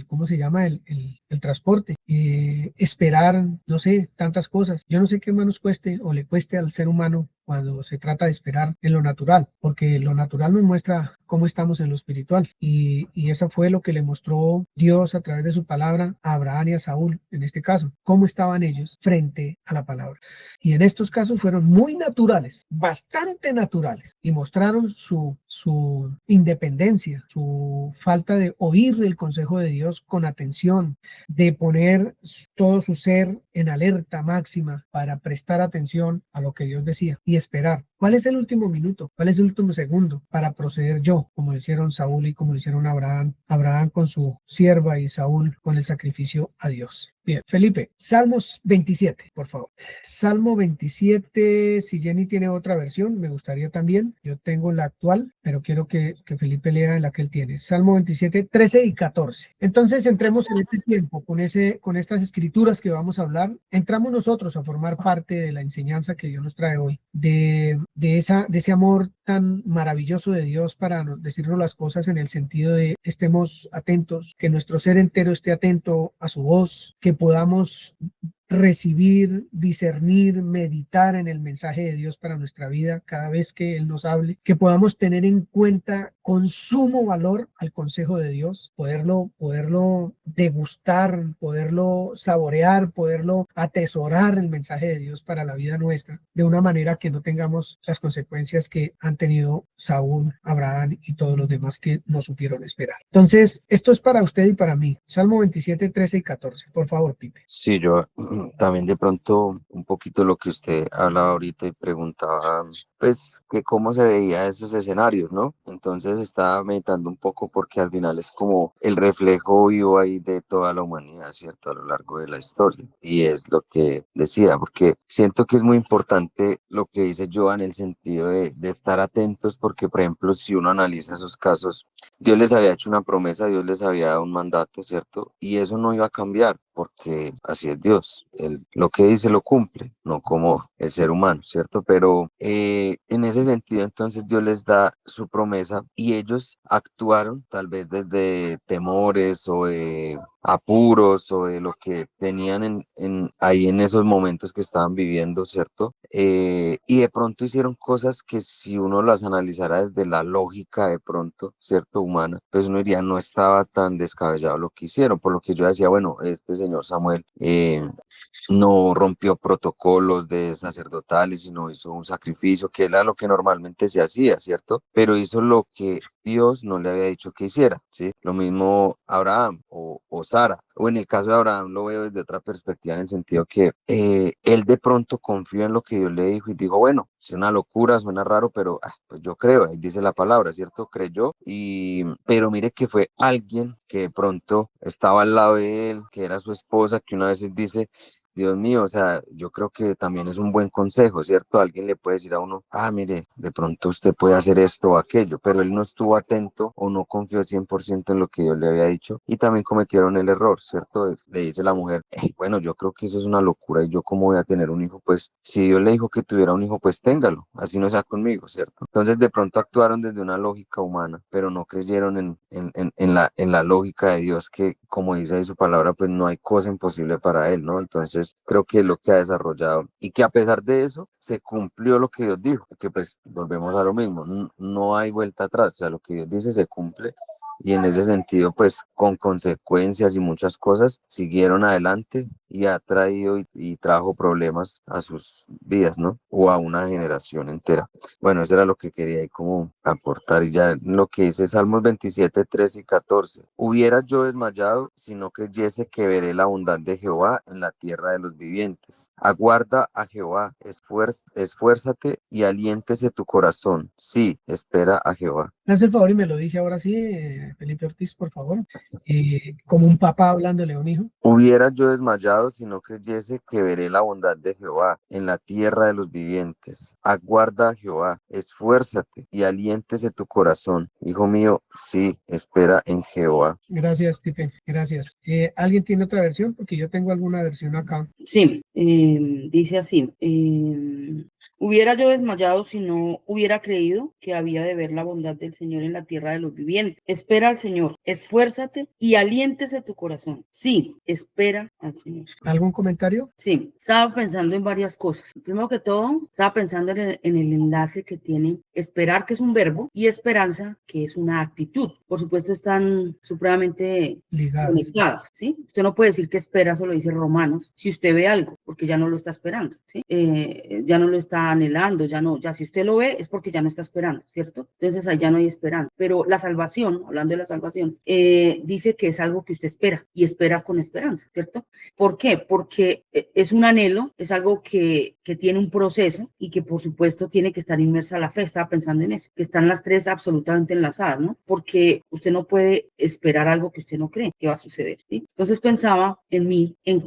¿cómo se llama? El transporte, esperar, no sé, tantas cosas. Yo no sé qué más nos cueste o le cueste al ser humano cuando se trata de esperar en lo natural, porque lo natural nos muestra cómo estamos en lo espiritual, y eso fue lo que le mostró Dios a través de su palabra a Abraham y a Saúl, en este caso, cómo estaban ellos frente a la palabra. Y en estos casos fueron muy naturales, bastante naturales, y mostraron su independencia, su falta de oír el consejo de Dios con atención, de poner todo su ser en alerta máxima para prestar atención a lo que Dios decía y esperar. ¿Cuál es el último minuto? ¿Cuál es el último segundo para proceder yo? Como lo hicieron Saúl y como lo hicieron Abraham con su sierva y Saúl con el sacrificio a Dios. Bien, Felipe, Salmos 27, por favor. Salmo 27, si Jenny tiene otra versión, me gustaría también. Yo tengo la actual, pero quiero que Felipe lea la que él tiene. Salmo 27, 13 y 14. Entonces, entremos en este tiempo con estas escrituras que vamos a hablar. Entramos nosotros a formar parte de la enseñanza que Dios nos trae hoy, de ese amor tan maravilloso de Dios para decirnos las cosas en el sentido de estemos atentos, que nuestro ser entero esté atento a su voz, que podamos recibir, discernir, meditar en el mensaje de Dios para nuestra vida cada vez que Él nos hable, que podamos tener en cuenta con sumo valor al consejo de Dios, poderlo degustar, poderlo saborear, poderlo atesorar el mensaje de Dios para la vida nuestra, de una manera que no tengamos las consecuencias que han tenido Saúl, Abraham y todos los demás que no supieron esperar. Entonces, esto es para usted y para mí. Salmo 27, 13 y 14. Por favor, Pipe. Sí, yo también de pronto un poquito lo que usted hablaba ahorita y preguntaba, pues, que cómo se veía esos escenarios, ¿no? Entonces estaba meditando un poco porque al final es como el reflejo vivo ahí de toda la humanidad, ¿cierto? A lo largo de la historia. Y es lo que decía, porque siento que es muy importante lo que dice Joan en el sentido de estar atentos, porque, por ejemplo, si uno analiza esos casos, Dios les había hecho una promesa, Dios les había dado un mandato, ¿cierto? Y eso no iba a cambiar, porque así es Dios. Él lo que dice lo cumple, no como el ser humano, ¿cierto? Pero en ese sentido, entonces Dios les da su promesa y ellos actuaron tal vez desde temores o apuros o de lo que tenían ahí en esos momentos que estaban viviendo, ¿cierto? Y de pronto hicieron cosas que si uno las analizara desde la lógica de pronto, ¿cierto? Humana, pues uno diría, no estaba tan descabellado lo que hicieron, por lo que yo decía, bueno, este señor Samuel no rompió protocolos de sacerdotales, sino hizo un sacrificio, que era lo que normalmente se hacía, ¿cierto? Pero hizo lo que Dios no le había dicho que hiciera, ¿sí? Lo mismo Abraham o Sara, o en el caso de Abraham lo veo desde otra perspectiva en el sentido que él de pronto confió en lo que Dios le dijo y dijo, bueno, es una locura, suena raro, pero pues yo creo, ahí dice la palabra, ¿cierto? Creyó, pero mire que fue alguien que de pronto estaba al lado de él, que era su esposa, que una vez dice, Dios mío, o sea, yo creo que también es un buen consejo, ¿cierto? Alguien le puede decir a uno, mire, de pronto usted puede hacer esto o aquello, pero él no estuvo atento o no confió 100% en lo que Dios le había dicho y también cometieron el error, ¿cierto? Le dice la mujer, bueno, yo creo que eso es una locura y yo cómo voy a tener un hijo, pues si Dios le dijo que tuviera un hijo, pues téngalo, así no sea conmigo, ¿cierto? Entonces de pronto actuaron desde una lógica humana, pero no creyeron en la lógica de Dios que, como dice ahí su palabra, pues no hay cosa imposible para él, ¿no? Entonces creo que es lo que ha desarrollado y que a pesar de eso se cumplió lo que Dios dijo, que pues volvemos a lo mismo, no hay vuelta atrás, o sea, lo que Dios dice se cumple y en ese sentido pues con consecuencias y muchas cosas siguieron adelante y ha traído y trajo problemas a sus vidas, ¿no? O a una generación entera. Bueno, eso era lo que quería ahí como aportar y ya lo que dice Salmos 27, 13 y 14. Hubiera yo desmayado si no creyese que veré la bondad de Jehová en la tierra de los vivientes. Aguarda a Jehová, esfuérzate y aliéntese tu corazón. Sí, espera a Jehová. Me hace el favor y me lo dice ahora sí, Felipe Ortiz, por favor, como un papá hablándole a un hijo. Hubiera yo desmayado si no creyese que veré la bondad de Jehová en la tierra de los vivientes. Aguarda a Jehová, esfuérzate y aliéntese tu corazón. Hijo mío, sí, espera en Jehová. Gracias, Pipe, gracias. ¿Alguien tiene otra versión? Porque yo tengo alguna versión acá. Sí, dice así, hubiera yo desmayado si no hubiera creído que había de ver la bondad del Señor en la tierra de los vivientes. Espera al Señor, esfuérzate y aliéntese tu corazón. Sí, espera al Señor. ¿Algún comentario? Sí, estaba pensando en varias cosas. Primero que todo, estaba pensando en el enlace que tiene esperar, que es un verbo, y esperanza, que es una actitud. Por supuesto, están supremamente Ligadas. conectados, ¿sí? Usted no puede decir que espera, eso lo dice Romanos, si usted ve algo, porque ya no lo está esperando, ¿sí? Ya no lo está anhelando, ya si usted lo ve es porque ya no está esperando, ¿cierto? Entonces ahí ya no hay esperanza. Pero la salvación, hablando de la salvación, dice que es algo que usted espera y espera con esperanza, ¿cierto? ¿Por qué? Porque es un anhelo, es algo que tiene un proceso y que por supuesto tiene que estar inmersa la fe. Estaba pensando en eso, que están las tres absolutamente enlazadas, ¿no? Porque usted no puede esperar algo que usted no cree que va a suceder, ¿sí? Entonces pensaba en mí, en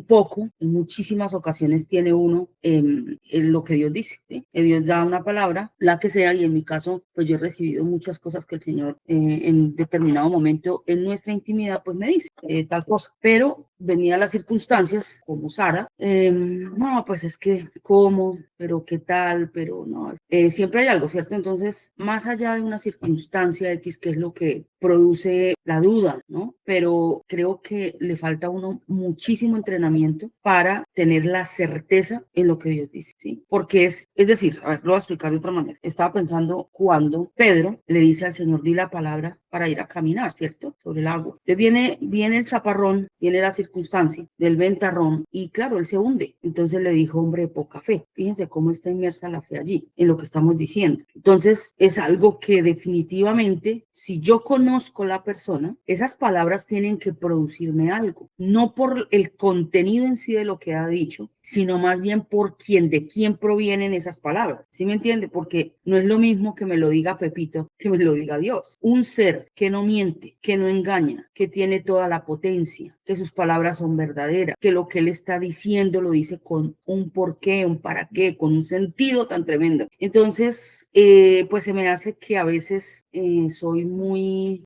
poco, en muchísimas ocasiones tiene uno en lo que Dios dice, ¿sí? Que Dios da una palabra, la que sea, y en mi caso, pues yo he recibido muchas cosas que el Señor en determinado momento en nuestra intimidad, pues me dice tal cosa, pero venían las circunstancias, como Sara, no, pues es que, ¿cómo? Pero qué tal, pero no, siempre hay algo, ¿cierto? Entonces, más allá de una circunstancia X, que es lo que produce la duda, ¿no? Pero creo que le falta a uno muchísimo entrenamiento para tener la certeza en lo que Dios dice, ¿sí? Porque es decir, a ver, lo voy a explicar de otra manera. Estaba pensando cuando Pedro le dice al Señor, di la palabra para ir a caminar, ¿cierto? Sobre el agua. Entonces viene el chaparrón, viene la circunstancia del ventarrón y claro, él se hunde. Entonces le dijo, hombre de poca fe. Fíjense cómo está inmersa la fe allí, en lo que estamos diciendo. Entonces es algo que definitivamente, si yo conozco la persona, esas palabras tienen que producirme algo, no por el contenido en sí de lo que ha dicho, sino más bien por de quién provienen esas palabras. ¿Sí me entiende? Porque no es lo mismo que me lo diga Pepito que me lo diga Dios. Un ser que no miente, que no engaña, que tiene toda la potencia, que sus palabras son verdaderas, que lo que él está diciendo lo dice con un porqué, un para qué, con un sentido tan tremendo. Entonces, pues se me hace que a veces soy muy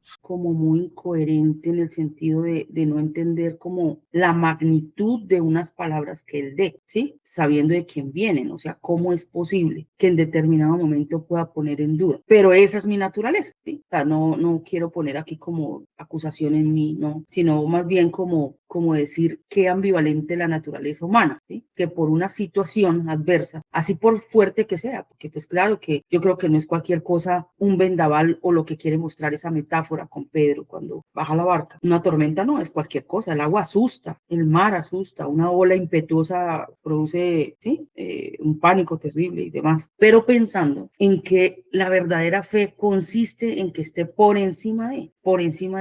incoherente en el sentido de no entender como la magnitud de unas palabras que él dé, ¿sí? Sabiendo de quién vienen, o sea, cómo es posible que en determinado momento pueda poner en duda. Pero esa es mi naturaleza, ¿sí? O sea, no quiero poner aquí como acusación en mí, no, sino más bien como decir qué ambivalente la naturaleza humana, ¿sí? Que por una situación adversa, así por fuerte que sea, porque pues claro que yo creo que no es cualquier cosa un vendaval o lo que quiere mostrar esa metáfora con Pedro cuando baja la barca. Una tormenta no es cualquier cosa, el agua asusta, el mar asusta, una ola impetuosa produce, ¿sí? Un pánico terrible y demás. Pero pensando en que la verdadera fe consiste en que esté por encima de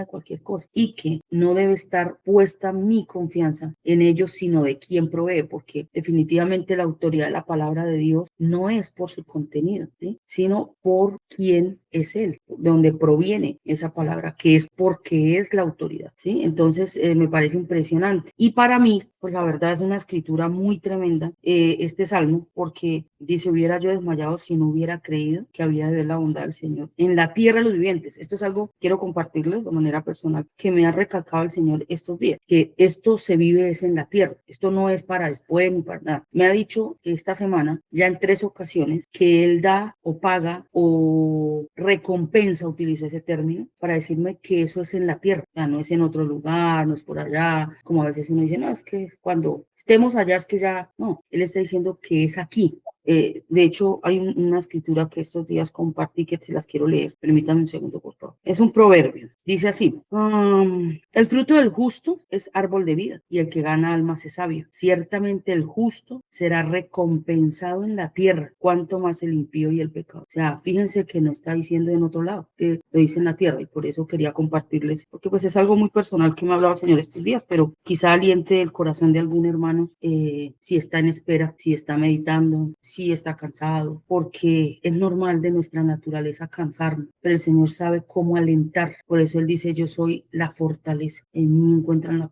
cualquier cosa y que no debe estar puesta mi confianza en ellos, sino de quien provee, porque definitivamente la autoridad de la palabra de Dios no es por su contenido, ¿sí? Sino por quién es Él, de donde proviene esa palabra, que es porque es la autoridad, ¿sí? Entonces, me parece impresionante. Y para mí, pues la verdad es una escritura muy tremenda, este salmo, porque dice, hubiera yo desmayado si no hubiera creído que había de ver la bondad del Señor en la tierra de los vivientes. Esto es algo, quiero compartirles de manera personal, que me ha recalcado el Señor estos días, que esto se vive es en la tierra, esto no es para después ni para nada. Me ha dicho esta semana, ya en 3 ocasiones, que Él da o paga o recompensa, utilizo ese término, para decirme que eso es en la tierra, o sea, no es en otro lugar, no es por allá, como a veces uno dice, no, es que cuando estemos allá es que ya, no, Él está diciendo que es aquí. De hecho, hay una escritura que estos días compartí que se las quiero leer. Permítanme un segundo, por favor. Es un proverbio. Dice así, el fruto del justo es árbol de vida y el que gana almas es sabio. Ciertamente el justo será recompensado en la tierra, cuanto más el impío y el pecado. O sea, fíjense que no está diciendo en otro lado, que lo dice en la tierra y por eso quería compartirles, porque pues es algo muy personal que me ha hablado el Señor estos días, pero quizá aliente el corazón de algún hermano si está en espera, si está meditando, sí está cansado, porque es normal de nuestra naturaleza cansarnos, pero el Señor sabe cómo alentar. Por eso Él dice, yo soy la fortaleza. En mí encuentran la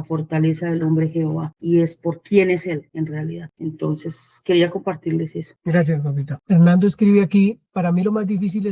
fortaleza del hombre Jehová, y es por quién es Él en realidad. Entonces, quería compartirles eso. Gracias, papita. Fernando escribe aquí, para mí lo más difícil de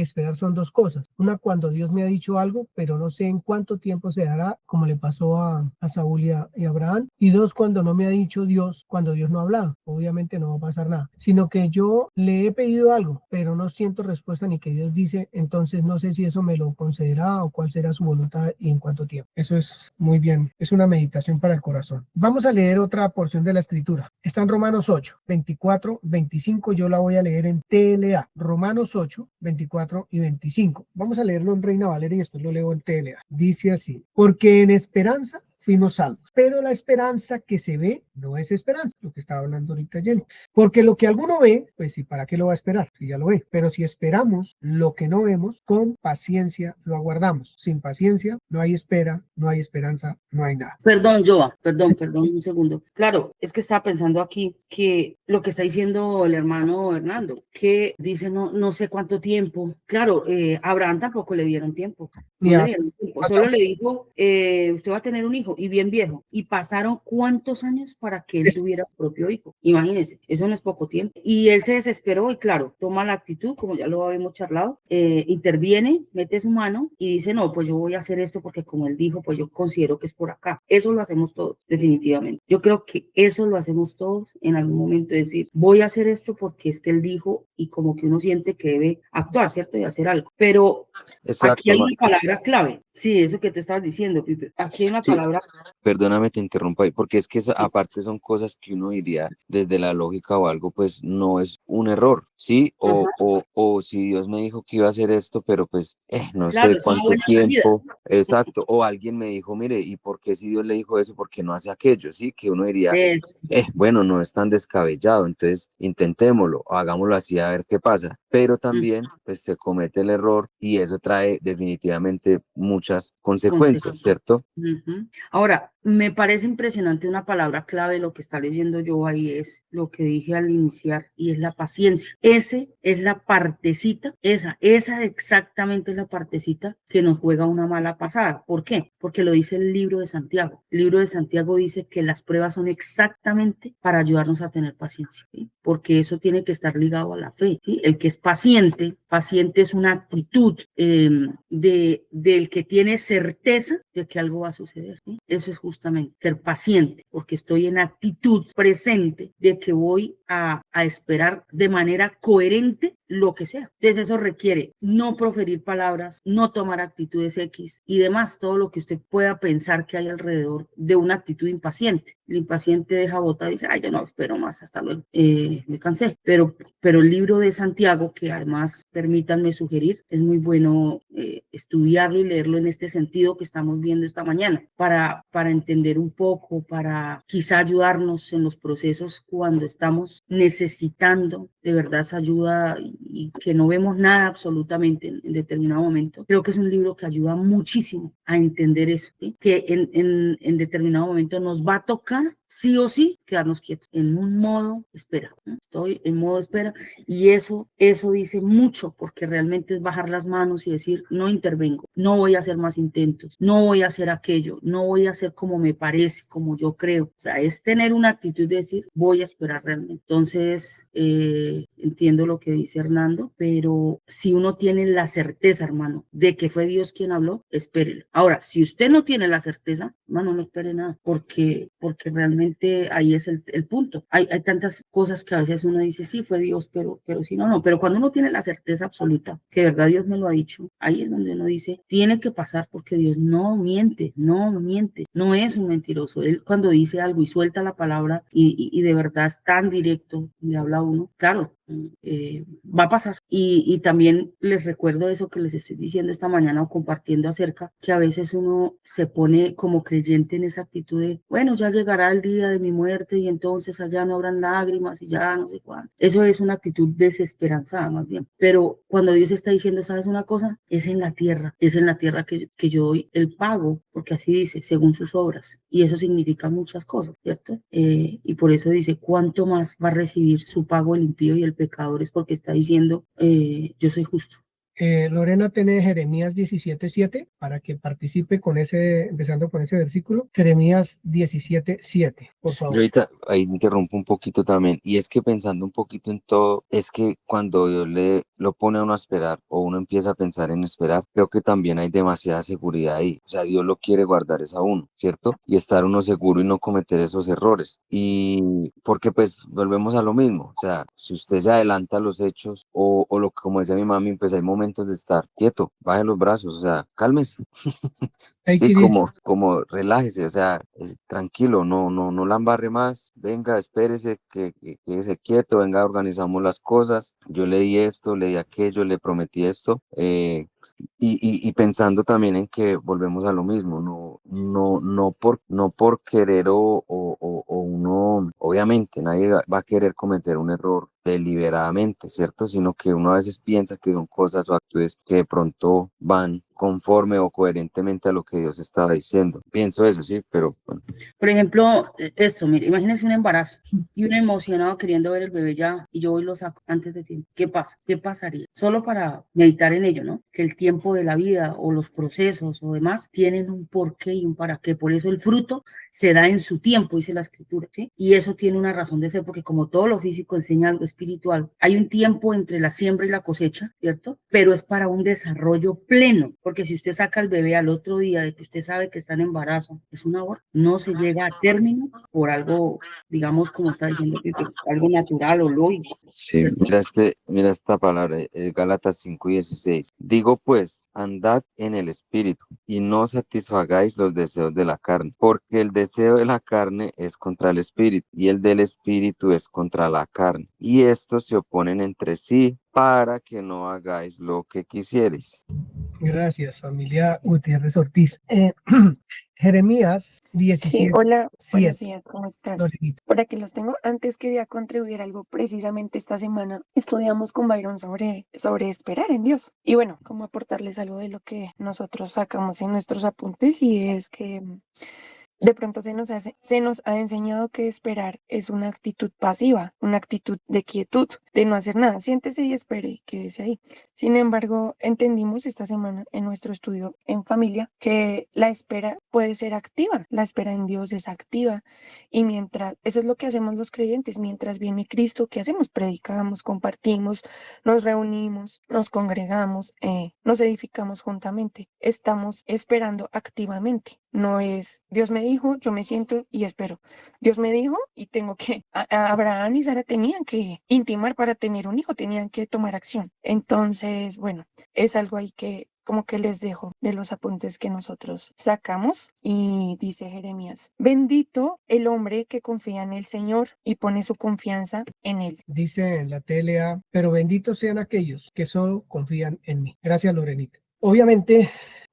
esperar son 2 cosas. Una, cuando Dios me ha dicho algo, pero no sé en cuánto tiempo se dará, como le pasó a Saúl y a Abraham. Y 2, cuando no me ha dicho Dios, cuando Dios no ha hablado. Obviamente no va a pasar nada, sino que yo le he pedido algo, pero no siento respuesta ni que Dios dice, entonces no sé si eso me lo concederá o cuál será su voluntad y en cuánto tiempo. Eso es muy bien, es una meditación para el corazón. Vamos a leer otra porción de la escritura. Está en Romanos 8, 24, 25, yo la voy a leer en TLA. Romanos 8, 24 y 25. Vamos a leerlo en Reina Valera y después lo leo en TLA. Dice así, porque en esperanza fuimos salvos. Pero la esperanza que se ve no es esperanza, lo que estaba hablando ahorita Jenny. Porque lo que alguno ve, pues sí, ¿para qué lo va a esperar? Si ya lo ve. Pero si esperamos lo que no vemos, con paciencia lo aguardamos. Sin paciencia no hay espera, no hay esperanza, no hay nada. Perdón, Joa, perdón, un segundo. Claro, es que estaba pensando aquí que lo que está diciendo el hermano Hernando, que dice no sé cuánto tiempo. Claro, a Abraham tampoco le dieron tiempo. No le dieron tiempo. Solo le dijo, usted va a tener un hijo. viejo, y bien viejo. Y pasaron cuántos años para que él tuviera su propio hijo. Imagínense, eso no es poco tiempo. Y él se desesperó y claro, toma la actitud, como ya lo habíamos charlado, interviene, mete su mano y dice, no, pues yo voy a hacer esto porque como él dijo, pues yo considero que es por acá. Eso lo hacemos todos, definitivamente. Yo creo que eso lo hacemos todos en algún momento, decir, voy a hacer esto porque es que él dijo y como que uno siente que debe actuar, ¿cierto? Y hacer algo. Pero aquí Exacto, hay una palabra clave. Sí, eso que te estabas diciendo, Pipe. Aquí hay una sí, palabra. perdóname, te interrumpo ahí, porque es que aparte son cosas que uno diría desde la lógica o algo, pues no es un error, ¿sí? Ajá, O si Dios me dijo que iba a hacer esto, pero pues no claro, sé es una cuánto buena salida. tiempo, exacto, o alguien me dijo, mire, ¿y por qué si Dios le dijo eso, por qué no hace aquello? Sí, que uno diría, Es, bueno, no es tan descabellado, entonces intentémoslo, hagámoslo así a ver qué pasa, pero mm, también pues se comete el error y eso trae definitivamente muchas consecuencias, consecuencia. ¿cierto? Ujú. Ahora, me parece impresionante una palabra clave, lo que está leyendo yo ahí es lo que dije al iniciar y es la paciencia. Ese es la partecita, esa exactamente es la partecita que nos juega una mala pasada. ¿Por qué? Porque lo dice el libro de Santiago. El libro de Santiago dice que las pruebas son exactamente para ayudarnos a tener paciencia, ¿sí? Porque eso tiene que estar ligado a la fe, ¿sí? El que es paciente, paciente es una actitud del que tiene certeza de que algo va a suceder, ¿sí? Eso es justamente ser paciente, porque estoy en actitud presente de que voy a esperar de manera coherente lo que sea. Entonces eso requiere no proferir palabras, no tomar actitudes X y demás, todo lo que usted pueda pensar que hay alrededor de una actitud impaciente. El impaciente deja botar y dice, ay, ya no espero más, hasta luego, me cansé. Pero el libro de Santiago, que además permítanme sugerir, es muy bueno estudiarlo y leerlo en este sentido que estamos viendo esta mañana, para entender un poco, para quizá ayudarnos en los procesos cuando estamos necesitando de verdad esa ayuda y que no vemos nada absolutamente en determinado momento. Creo que es un libro que ayuda muchísimo a entender eso, ¿sí? Que en determinado momento nos va a tocar sí o sí quedarnos quietos en un modo espera, ¿no? Estoy en modo espera y eso dice mucho porque realmente es bajar las manos y decir no intervengo, no voy a hacer más intentos, no voy a hacer aquello, no voy a hacer como me parece, como yo creo. O sea, es tener una actitud de decir voy a esperar realmente. Entonces, entiendo lo que dice Hernando, pero si uno tiene la certeza, hermano, de que fue Dios quien habló, espérelo. Ahora, si usted no tiene la certeza, hermano, no espere nada, porque realmente ahí es el punto. Hay tantas cosas que a veces uno dice, sí, fue Dios, pero si no, no. Pero cuando uno tiene la certeza absoluta, que de verdad Dios me lo ha dicho, ahí es donde uno dice, tiene que pasar porque Dios no miente, no es un mentiroso. Él cuando dice algo y suelta la palabra y de verdad es tan directo, le habla a uno, claro, va a pasar. Y también les recuerdo eso que les estoy diciendo esta mañana o compartiendo acerca, que a veces uno se pone como creyente en esa actitud de, bueno, ya llegará el día de mi muerte y entonces allá no habrán lágrimas y ya no sé cuánto. Eso es una actitud desesperanzada más bien. Pero cuando Dios está diciendo, ¿sabes una cosa? Es en la tierra que yo doy el pago, porque así dice, según sus obras. Y eso significa muchas cosas, ¿cierto? Y por eso dice, ¿cuánto más va a recibir su pago el impío y el pecador? Es porque está diciendo, yo soy justo. Lorena tiene Jeremías 17:7 para que participe con empezando con ese versículo. Jeremías 17:7, por Yo favor. ahorita ahí interrumpo un poquito también, y es que pensando un poquito en todo, es que cuando Dios le lo pone a uno a esperar o uno empieza a pensar en esperar, creo que también hay demasiada seguridad ahí, o sea, Dios lo quiere guardar es a uno, ¿cierto? Y estar uno seguro y no cometer esos errores, y porque pues volvemos a lo mismo, o sea, si usted se adelanta a los hechos o lo que como decía mi mami, pues hay momentos de estar quieto, baje los brazos, o sea, cálmese. Take Sí, it easy. como relájese, o sea, tranquilo, no la embarre más, venga, espérese, que quédese quieto, venga, organizamos las cosas, yo leí esto, leí aquello, le prometí esto, y pensando también en que volvemos a lo mismo, no por querer o uno, obviamente nadie va a querer cometer un error deliberadamente, ¿cierto? Sino que uno a veces piensa que son cosas o actitudes que de pronto van conforme o coherentemente a lo que Dios estaba diciendo. Pienso eso, sí, pero bueno. Por ejemplo, esto, mire, imagínense un embarazo y un emocionado queriendo ver el bebé ya y yo hoy lo saco antes de tiempo. ¿Qué pasa? ¿Qué pasaría? Solo para meditar en ello, ¿no? Que el tiempo de la vida o los procesos o demás tienen un porqué y un para qué. Por eso el fruto se da en su tiempo, dice la escritura, ¿sí? Y eso tiene una razón de ser, porque como todo lo físico enseña algo espiritual, hay un tiempo entre la siembra y la cosecha, ¿cierto? Pero es para un desarrollo pleno, porque si usted saca al bebé al otro día de que usted sabe que está en embarazo, es un aborto, no se llega a término por algo, digamos, como está diciendo Pipe, algo natural o lógico, Sí, ¿cierto? mira esta palabra, Gálatas 5:16. Digo pues, andad en el espíritu y no satisfagáis los deseos de la carne, porque el deseo de la carne es contra el espíritu y el del espíritu es contra la carne. Y estos se oponen entre sí para que no hagáis lo que quisierais. Gracias, familia Gutiérrez Ortiz. Jeremías Sí, 17, hola, buenos 7. días, ¿cómo están? Lorenita. Por aquí los tengo. Antes quería contribuir algo precisamente esta semana. Estudiamos con Byron sobre esperar en Dios. Y bueno, como aportarles algo de lo que nosotros sacamos en nuestros apuntes y es que de pronto se nos ha enseñado que esperar es una actitud pasiva, una actitud de quietud, de no hacer nada. Siéntese y espere, quédese ahí. Sin embargo, entendimos esta semana en nuestro estudio en familia que la espera puede ser activa. La espera en Dios es activa. Y mientras, eso es lo que hacemos los creyentes, mientras viene Cristo, ¿qué hacemos? Predicamos, compartimos, nos reunimos, nos congregamos, nos edificamos juntamente. Estamos esperando activamente. No es, Dios me dijo, yo me siento y espero. Dios me dijo y tengo que, Abraham y Sara tenían que intimar para tener un hijo, tenían que tomar acción. Entonces, bueno, es algo ahí que como que les dejo de los apuntes que nosotros sacamos. Y dice Jeremías, bendito el hombre que confía en el Señor y pone su confianza en él. Dice en la TLA, pero benditos sean aquellos que solo confían en mí. Gracias, Lorenita.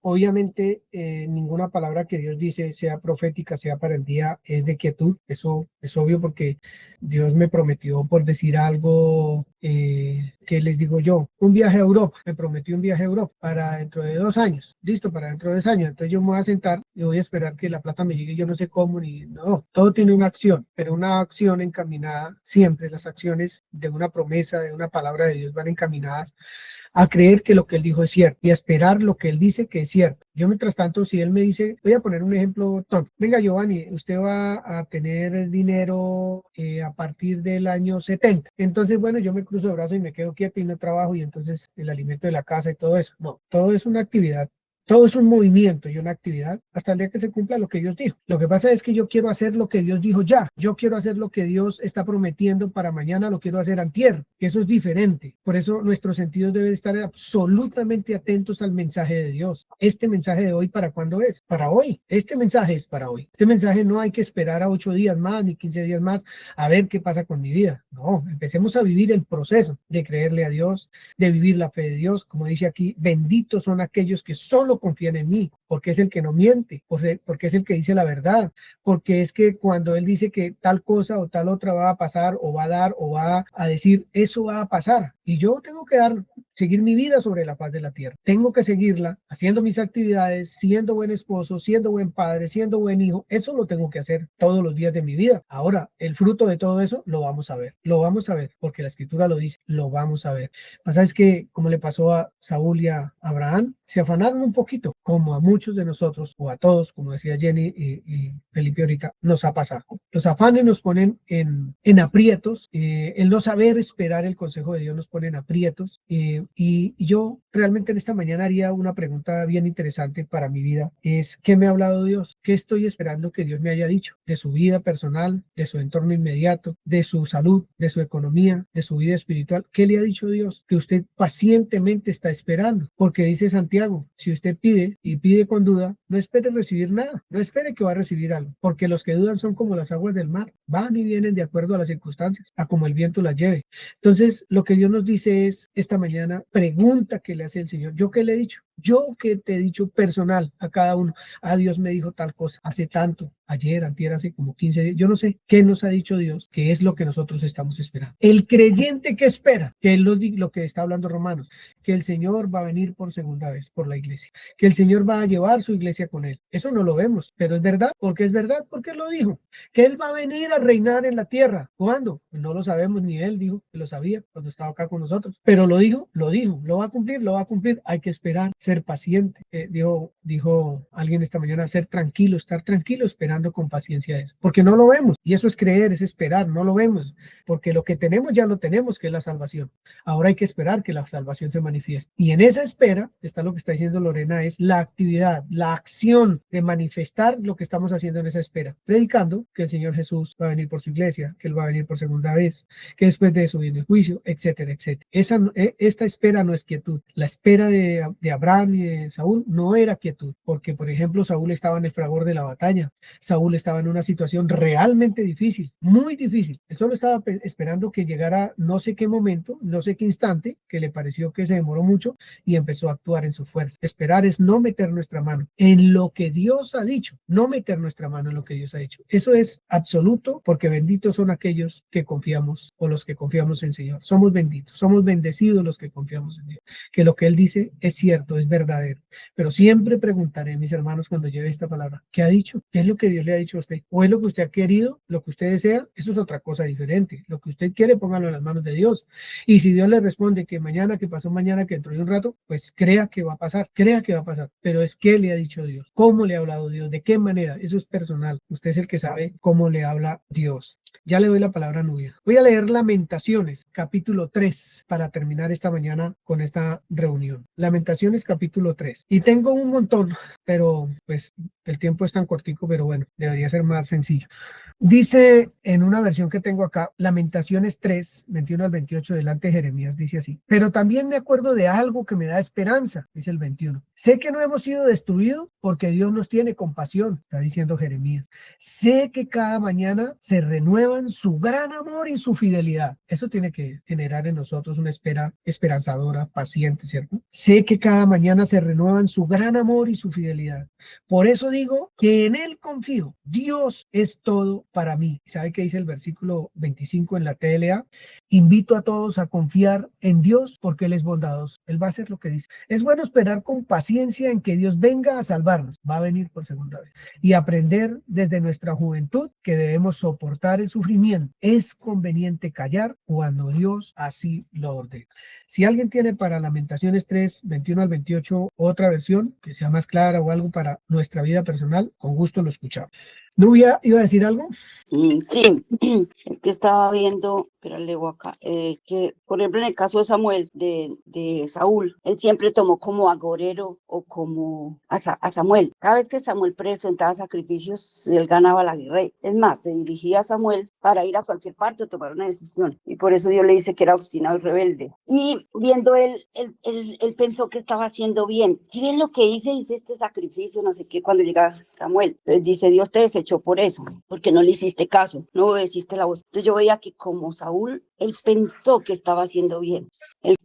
Obviamente, ninguna palabra que Dios dice, sea profética, sea para el día, es de quietud. Eso es obvio porque Dios me prometió, por decir algo, que les digo yo, un viaje a Europa. Me prometió un viaje a Europa para dentro de 2 años. Listo, para dentro de 2 años. Entonces yo me voy a sentar y voy a esperar que la plata me llegue. Yo no sé cómo ni no. Todo tiene una acción, pero una acción encaminada siempre. Las acciones de una promesa, de una palabra de Dios van encaminadas a creer que lo que él dijo es cierto y a esperar lo que él dice que es cierto. Yo, mientras tanto, si él me dice, voy a poner un ejemplo tonto, venga Giovanni, usted va a tener dinero a partir del año 70. Entonces, bueno, yo me cruzo de brazos y me quedo quieto y no trabajo y entonces el alimento de la casa y todo eso. No, todo es una actividad. Todo es un movimiento y una actividad hasta el día que se cumpla lo que Dios dijo. Lo que pasa es que yo quiero hacer lo que Dios dijo ya. Yo quiero hacer lo que Dios está prometiendo para mañana, lo quiero hacer antier, que eso es diferente. Por eso nuestros sentidos deben estar absolutamente atentos al mensaje de Dios. Este mensaje de hoy, ¿para cuándo es? Para hoy. Este mensaje es para hoy. Este mensaje no hay que esperar a 8 días más ni 15 días más a ver qué pasa con mi vida. No, empecemos a vivir el proceso de creerle a Dios, de vivir la fe de Dios. Como dice aquí, benditos son aquellos que solo confían en mí, porque es el que no miente, porque es el que dice la verdad, porque es que cuando él dice que tal cosa o tal otra va a pasar o va a dar o va a decir, eso va a pasar. Y yo tengo que seguir mi vida sobre la faz de la tierra. Tengo que seguirla haciendo mis actividades, siendo buen esposo, siendo buen padre, siendo buen hijo. Eso lo tengo que hacer todos los días de mi vida. Ahora, el fruto de todo eso lo vamos a ver, porque la escritura lo dice, lo vamos a ver. Pasa es que, como le pasó a Saúl y a Abraham, se afanaron un poquito, como a muchos de nosotros, o a todos, como decía Jenny y Felipe ahorita, nos ha pasado. Los afanes nos ponen en aprietos, el no saber esperar el consejo de Dios nos pone en aprietos, y yo realmente en esta mañana haría una pregunta bien interesante para mi vida, es ¿qué me ha hablado Dios? ¿Qué estoy esperando que Dios me haya dicho? De su vida personal, de su entorno inmediato, de su salud, de su economía, de su vida espiritual. ¿Qué le ha dicho Dios? Que usted pacientemente está esperando, porque dice Santiago, si usted pide y pide con duda, no espere recibir nada, no espere que va a recibir algo, porque los que dudan son como las aguas del mar, van y vienen de acuerdo a las circunstancias, a como el viento las lleve. Entonces, lo que Dios nos dice es, esta mañana, pregunta que le hace el Señor. ¿Yo qué le he dicho? Yo que te he dicho personal a cada uno. Dios me dijo tal cosa hace tanto, ayer, antier, hace como 15 días, yo no sé qué nos ha dicho Dios, que es lo que nosotros estamos esperando. El creyente que espera, que es lo que está hablando Romanos, que el Señor va a venir por segunda vez por la iglesia, que el Señor va a llevar su iglesia con él. Eso no lo vemos, pero es verdad. ¿Por qué es verdad? Porque él lo dijo, que él va a venir a reinar en la tierra. ¿Cuándo? Pues no lo sabemos, ni él dijo que lo sabía cuando estaba acá con nosotros, pero lo dijo, lo va a cumplir, lo va a cumplir. Hay que esperar, ser paciente. Dijo alguien esta mañana, ser tranquilo, estar tranquilo, esperando con paciencia eso, porque no lo vemos, y eso es creer, es esperar, no lo vemos, porque lo que tenemos ya lo tenemos, que es la salvación. Ahora hay que esperar que la salvación se manifieste, y en esa espera está lo que está diciendo Lorena, es la actividad, la acción de manifestar lo que estamos haciendo en esa espera, predicando que el Señor Jesús va a venir por su iglesia, que él va a venir por segunda vez, que después de eso viene el juicio, etcétera, etcétera. Esta espera no es quietud. La espera de Abraham y de Saúl no era quietud, porque por ejemplo Saúl estaba en el fragor de la batalla, Saúl estaba en una situación realmente difícil, muy difícil. Él solo estaba esperando que llegara no sé qué momento, no sé qué instante, que le pareció que se demoró mucho y empezó a actuar en su fuerza. Esperar es no meter nuestra mano en lo que Dios ha dicho, no meter nuestra mano en lo que Dios ha dicho. Eso es absoluto, porque benditos son aquellos que confiamos, o los que confiamos en el Señor. Somos benditos, somos bendecidos los que confiamos en Dios, que lo que Él dice es cierto, es verdadero. Pero siempre preguntaré, mis hermanos, cuando lleve esta palabra, ¿qué ha dicho? ¿Qué es lo que Dios le ha dicho a usted? ¿O es lo que usted ha querido, lo que usted desea? Eso es otra cosa diferente. Lo que usted quiere, póngalo en las manos de Dios. Y si Dios le responde que mañana, que pasó mañana, que dentro de un rato, pues crea que va a pasar, crea que va a pasar. Pero es qué le ha dicho Dios, cómo le ha hablado Dios, de qué manera. Eso es personal. Usted es el que sabe cómo le habla Dios. Ya le doy la palabra a Nubia. Voy a leer Lamentaciones, capítulo 3, para terminar esta mañana con esta reunión. Lamentaciones, capítulo 3. Y tengo un montón, pero pues el tiempo es tan cortico, pero bueno, debería ser más sencillo. Dice en una versión que tengo acá, Lamentaciones 3, 21 al 28, delante de Jeremías, dice así: pero también me acuerdo de algo que me da esperanza, dice el 21. Sé que no hemos sido destruidos porque Dios nos tiene compasión, está diciendo Jeremías. Sé que cada mañana se renuevan su gran amor y su fidelidad. Eso tiene que generar en nosotros una espera esperanzadora, paciente, ¿cierto? Sé que cada mañana se renuevan su gran amor y su fidelidad. Por eso digo que en Él confío. Dios es todo para mí. ¿Sabe qué dice el versículo 25 en la TLA? Invito a todos a confiar en Dios porque Él es bondadoso. Él va a hacer lo que dice. Es bueno esperar con paciencia en que Dios venga a salvarnos. Va a venir por segunda vez. Y aprender desde nuestra juventud que debemos soportar el sufrimiento. Es conveniente callar cuando Dios así lo ordena. Si alguien tiene para Lamentaciones 3, 21 al 28, otra versión que sea más clara o algo para nuestra vida personal, con gusto lo escuchamos. Nubia, ¿iba a decir algo? Sí, es que estaba viendo, pero leo acá, que por ejemplo en el caso de Samuel, de Saúl, él siempre tomó como agorero o como a Samuel. Cada vez que Samuel presentaba sacrificios, él ganaba la guerra. Es más, se dirigía a Samuel para ir a cualquier parte o tomar una decisión. Y por eso Dios le dice que era obstinado y rebelde. Y viendo él pensó que estaba haciendo bien. Si ven lo que hice este sacrificio, no sé qué, cuando llega Samuel. Entonces dice, Dios te desechó por eso, porque no le hiciste caso, no obedeciste la voz. Entonces yo veía que como Saúl, él pensó que estaba haciendo bien.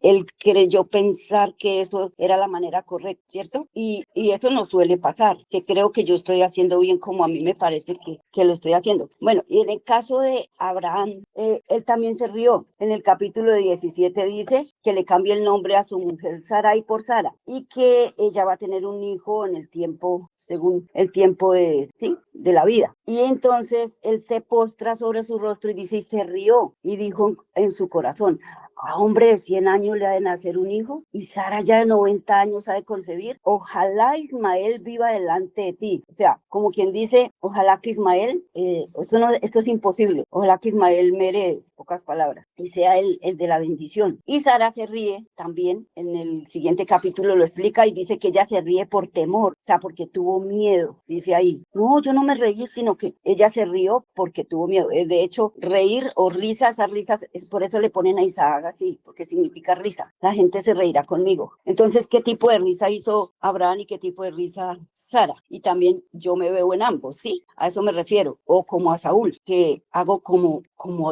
Él creyó pensar que eso era la manera correcta, ¿cierto? Y eso no suele pasar, que creo que yo estoy haciendo bien como a mí me parece que lo estoy haciendo. Bueno, y en el caso de Abraham, él también se rió. En el capítulo 17 dice que le cambie el nombre a su mujer Sarai por Sara y que ella va a tener un hijo en el tiempo, según el tiempo de la vida. Y entonces él se postra sobre su rostro y dice, y se rió y dijo en su corazón, a hombre de 100 años le ha de nacer un hijo y Sara ya de 90 años ha de concebir. Ojalá Ismael viva delante de ti. O sea, como quien dice, ojalá que Ismael, esto es imposible, ojalá que Ismael me herede, pocas palabras, y sea el de la bendición. Y Sara se ríe también, en el siguiente capítulo lo explica y dice que ella se ríe por temor, o sea, porque tuvo miedo, dice ahí. No, yo no me reí, sino que ella se rió porque tuvo miedo. De hecho, reír o risa, esas risas, es por eso le ponen a Isaac así, porque significa risa. La gente se reirá conmigo. Entonces, ¿qué tipo de risa hizo Abraham y qué tipo de risa Sara? Y también yo me veo en ambos, ¿sí? A eso me refiero. O como a Saúl, que hago como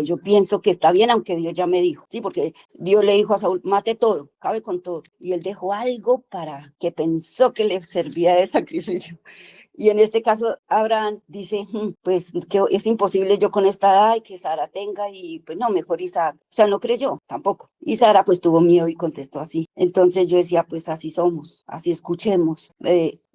yo pienso que está bien, aunque Dios ya me dijo, ¿sí? Porque Dios le dijo a Saúl, mate todo, cabe con todo. Y él dejó algo para que pensó que le servía de sacrificio. Y en este caso, Abraham dice, pues que es imposible yo con esta edad y que Sara tenga, y pues no, mejor Isaac. O sea, no creyó tampoco. Y Sara pues tuvo miedo y contestó así. Entonces yo decía, pues así somos, así escuchemos.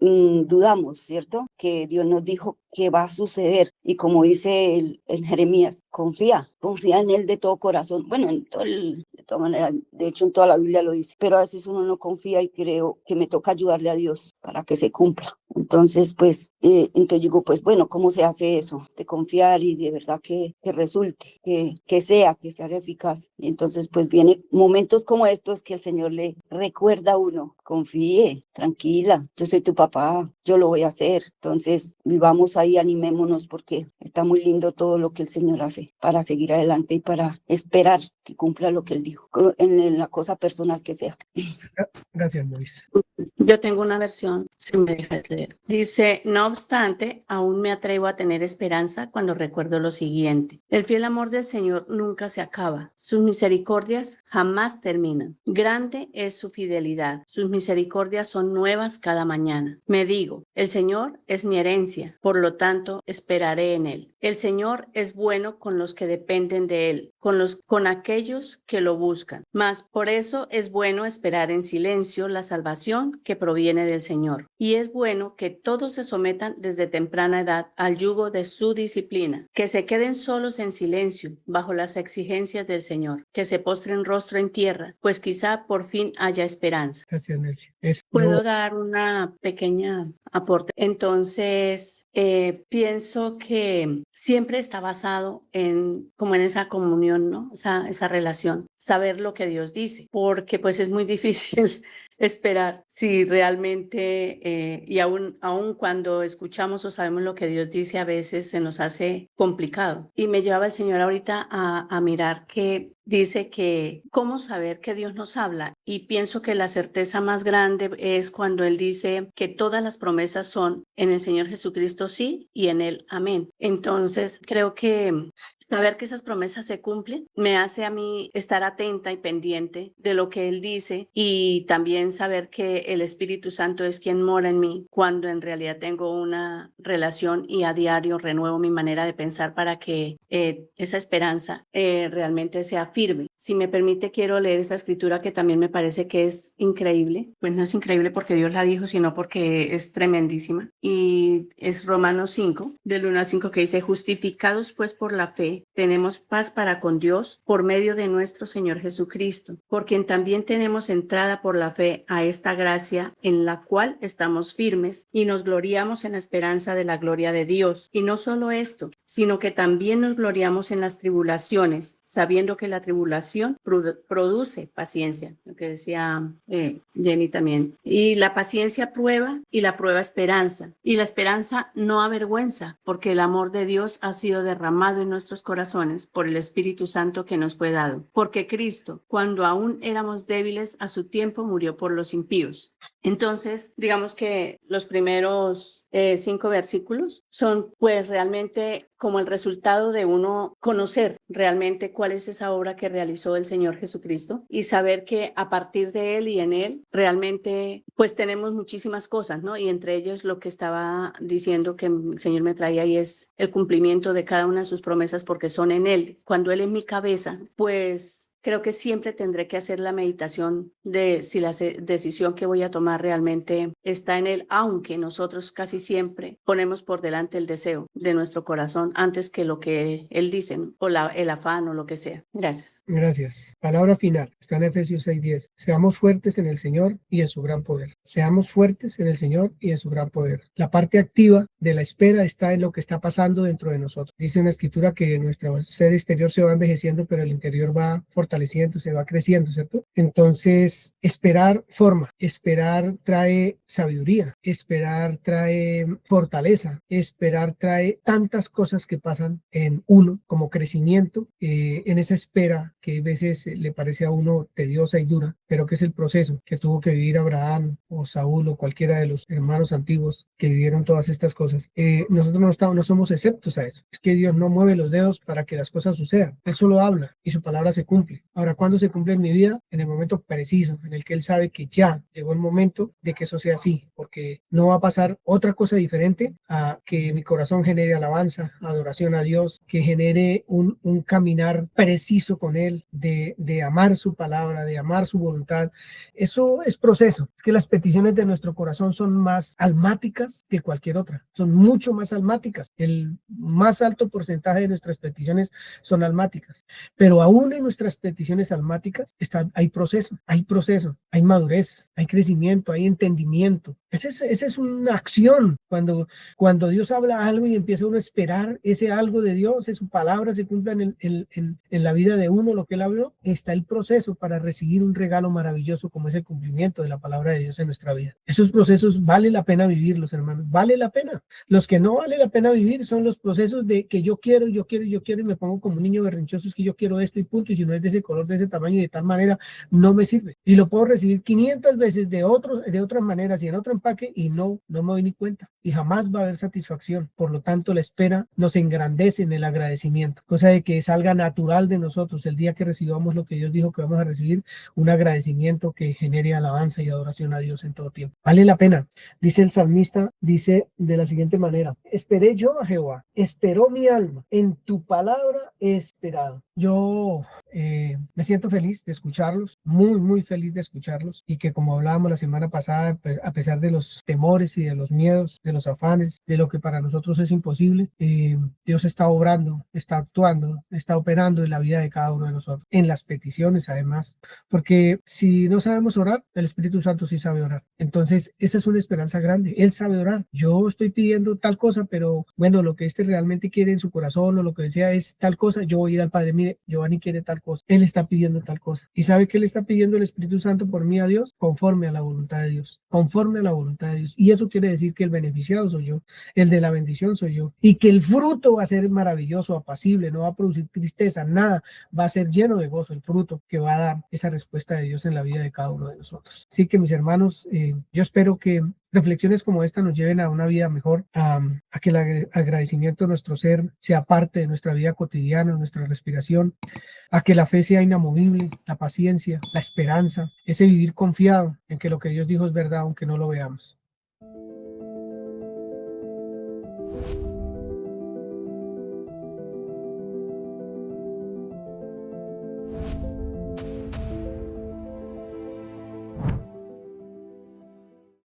Dudamos, ¿cierto? Que Dios nos dijo que va a suceder. Y como dice en Jeremías, confía en Él de todo corazón. Bueno, de todas maneras, de hecho en toda la Biblia lo dice, pero a veces uno no confía y creo que me toca ayudarle a Dios para que se cumpla. Entonces, pues, entonces digo, pues bueno, ¿cómo se hace eso? De confiar y de verdad que resulte, que se haga eficaz. Y entonces, pues viene momentos como estos que el Señor le recuerda a uno, confíe, tranquila, yo soy tu papá, yo lo voy a hacer. Entonces, vivamos ahí, animémonos porque está muy lindo todo lo que el Señor hace para seguir adelante y para esperar que cumpla lo que Él dijo, en la cosa personal que sea. Gracias, Luis. Yo tengo una versión, si me dejas leer. Dice, no obstante, aún me atrevo a tener esperanza cuando recuerdo lo siguiente. El fiel amor del Señor nunca se acaba. Sus misericordias jamás terminan. Grande es su fidelidad. Sus misericordias son nuevas cada mañana. Me digo, el Señor es mi herencia, por lo tanto, esperaré en Él. El Señor es bueno con los que dependen de Él, con aquellos que lo buscan. Mas por eso es bueno esperar en silencio la salvación que proviene del Señor. Y es bueno que todos se sometan desde temprana edad al yugo de su disciplina, que se queden solos en silencio bajo las exigencias del Señor, que se postren rostro en tierra, pues quizá por fin haya esperanza. Gracias, Nelcy. ¿Puedo dar una pequeña aporte? Entonces, pienso que siempre está basado como en esa comunión, ¿no? Esa relación, saber lo que Dios dice, porque pues es muy difícil esperar si realmente, y aún cuando escuchamos o sabemos lo que Dios dice, a veces se nos hace complicado. Y me llevaba el Señor ahorita a mirar que dice que cómo saber que Dios nos habla, y pienso que la certeza más grande es cuando Él dice que todas las promesas son en el Señor Jesucristo sí y en Él amén. Entonces creo que saber que esas promesas se cumplen me hace a mí estar atenta y pendiente de lo que Él dice, y también saber que el Espíritu Santo es quien mora en mí cuando en realidad tengo una relación y a diario renuevo mi manera de pensar para que esa esperanza realmente sea firme. Si me permite, quiero leer esta escritura que también me parece que es increíble. Pues no es increíble porque Dios la dijo, sino porque es tremendísima. Y es Romanos 5, del 1 al 5, que dice, justificados pues por la fe, tenemos paz para con Dios por medio de nuestro Señor Jesucristo, por quien también tenemos entrada por la fe a esta gracia en la cual estamos firmes y nos gloriamos en la esperanza de la gloria de Dios. Y no solo esto, sino que también nos gloriamos en las tribulaciones, sabiendo que la tribulación produce paciencia, lo que decía Jenny también. Y la paciencia prueba, y la prueba esperanza. Y la esperanza no avergüenza, porque el amor de Dios ha sido derramado en nuestros corazones por el Espíritu Santo que nos fue dado. Porque Cristo, cuando aún éramos débiles, a su tiempo murió por los impíos. Entonces, digamos que los primeros 5 versículos son pues realmente como el resultado de uno conocer realmente cuál es esa obra que realizó el Señor Jesucristo, y saber que a partir de Él y en Él realmente pues tenemos muchísimas cosas, ¿no? Y entre ellos lo que estaba diciendo que el Señor me traía ahí es el cumplimiento de cada una de sus promesas, porque son en Él. Cuando Él es mi cabeza, pues creo que siempre tendré que hacer la meditación de si la decisión que voy a tomar realmente está en Él, aunque nosotros casi siempre ponemos por delante el deseo de nuestro corazón antes que lo que Él dice, ¿no? O el afán o lo que sea. Gracias. Gracias. Palabra final. Está en Efesios 6:10. Seamos fuertes en el Señor y en su gran poder. Seamos fuertes en el Señor y en su gran poder. La parte activa de la espera está en lo que está pasando dentro de nosotros. Dice una escritura que nuestro ser exterior se va envejeciendo, pero el interior va fortaleciendo, se va creciendo, ¿cierto? Entonces, esperar forma. Esperar trae sabiduría. Esperar trae fortaleza. Esperar trae tantas cosas que pasan en uno como crecimiento, en esa espera que a veces le parece a uno tediosa y dura, pero que es el proceso que tuvo que vivir Abraham o Saúl o cualquiera de los hermanos antiguos que vivieron todas estas cosas. Nosotros no somos exceptos a eso. Es que Dios no mueve los dedos para que las cosas sucedan. Él solo habla y su palabra se cumple. cumple. Ahora, ¿cuándo se cumple en mi vida? En el momento preciso, en el que Él sabe que ya llegó el momento de que eso sea así, porque no va a pasar otra cosa diferente a que mi corazón genere alabanza, adoración a Dios, que genere un caminar preciso con Él, de amar su palabra, de amar su voluntad. Eso es proceso. Es que las peticiones de nuestro corazón son más almáticas que cualquier otra, son mucho más almáticas. El más alto porcentaje de nuestras peticiones son almáticas, pero aún en nuestras peticiones almáticas hay proceso, hay madurez, hay crecimiento, hay entendimiento. Esa es una acción. Cuando Dios habla algo y empieza uno a esperar ese algo de Dios, que su palabra se cumpla en la vida de uno, lo que Él habló, está el proceso para recibir un regalo maravilloso como es el cumplimiento de la palabra de Dios en nuestra vida. Esos procesos vale la pena vivirlos, hermanos, vale la pena. Los que no vale la pena vivir son los procesos de que yo quiero y me pongo como un niño berrinchoso, es que yo quiero esto y punto, y si no es de ese color, de ese tamaño y de tal manera, no me sirve. Y lo puedo recibir 500 veces de otras maneras y en otro empaque y no me doy ni cuenta. Y jamás va a haber satisfacción. Por lo tanto, la espera nos engrandece en el agradecimiento, cosa de que salga natural de nosotros el día que recibamos lo que Dios dijo que vamos a recibir, un agradecimiento que genere alabanza y adoración a Dios en todo tiempo. Vale la pena. Dice el salmista, dice de la siguiente manera: esperé yo a Jehová, esperó mi alma, en tu palabra he esperado. Yo me siento feliz de escucharlos, muy feliz de escucharlos, y que, como hablábamos la semana pasada, a pesar de los temores y de los miedos, de los afanes, de lo que para nosotros es imposible, Dios está obrando, está actuando, está operando en la vida de cada uno de nosotros, en las peticiones además, porque si no sabemos orar, el Espíritu Santo sí sabe orar. Entonces, esa es una esperanza grande. Él sabe orar. Yo estoy pidiendo tal cosa, pero bueno, lo que este realmente quiere en su corazón o lo que desea es tal cosa. Yo voy a ir al Padre, mire, Giovanni quiere tal cosa. Él está pidiendo tal cosa. ¿Y sabe qué le está pidiendo el Espíritu Santo por mí a Dios? Conforme a la voluntad de Dios. Conforme a la voluntad de Dios. Y eso quiere decir que el beneficiado soy yo. El de la bendición soy yo. Y que el fruto va a ser maravilloso, apacible, no va a producir tristeza, nada. Va a ser lleno de gozo el fruto que va a dar esa respuesta de Dios en la vida de cada uno de nosotros. Así que, mis hermanos, yo espero que reflexiones como esta nos lleven a una vida mejor, a que el agradecimiento de nuestro ser sea parte de nuestra vida cotidiana, de nuestra respiración, a que la fe sea inamovible, la paciencia, la esperanza, ese vivir confiado en que lo que Dios dijo es verdad, aunque no lo veamos.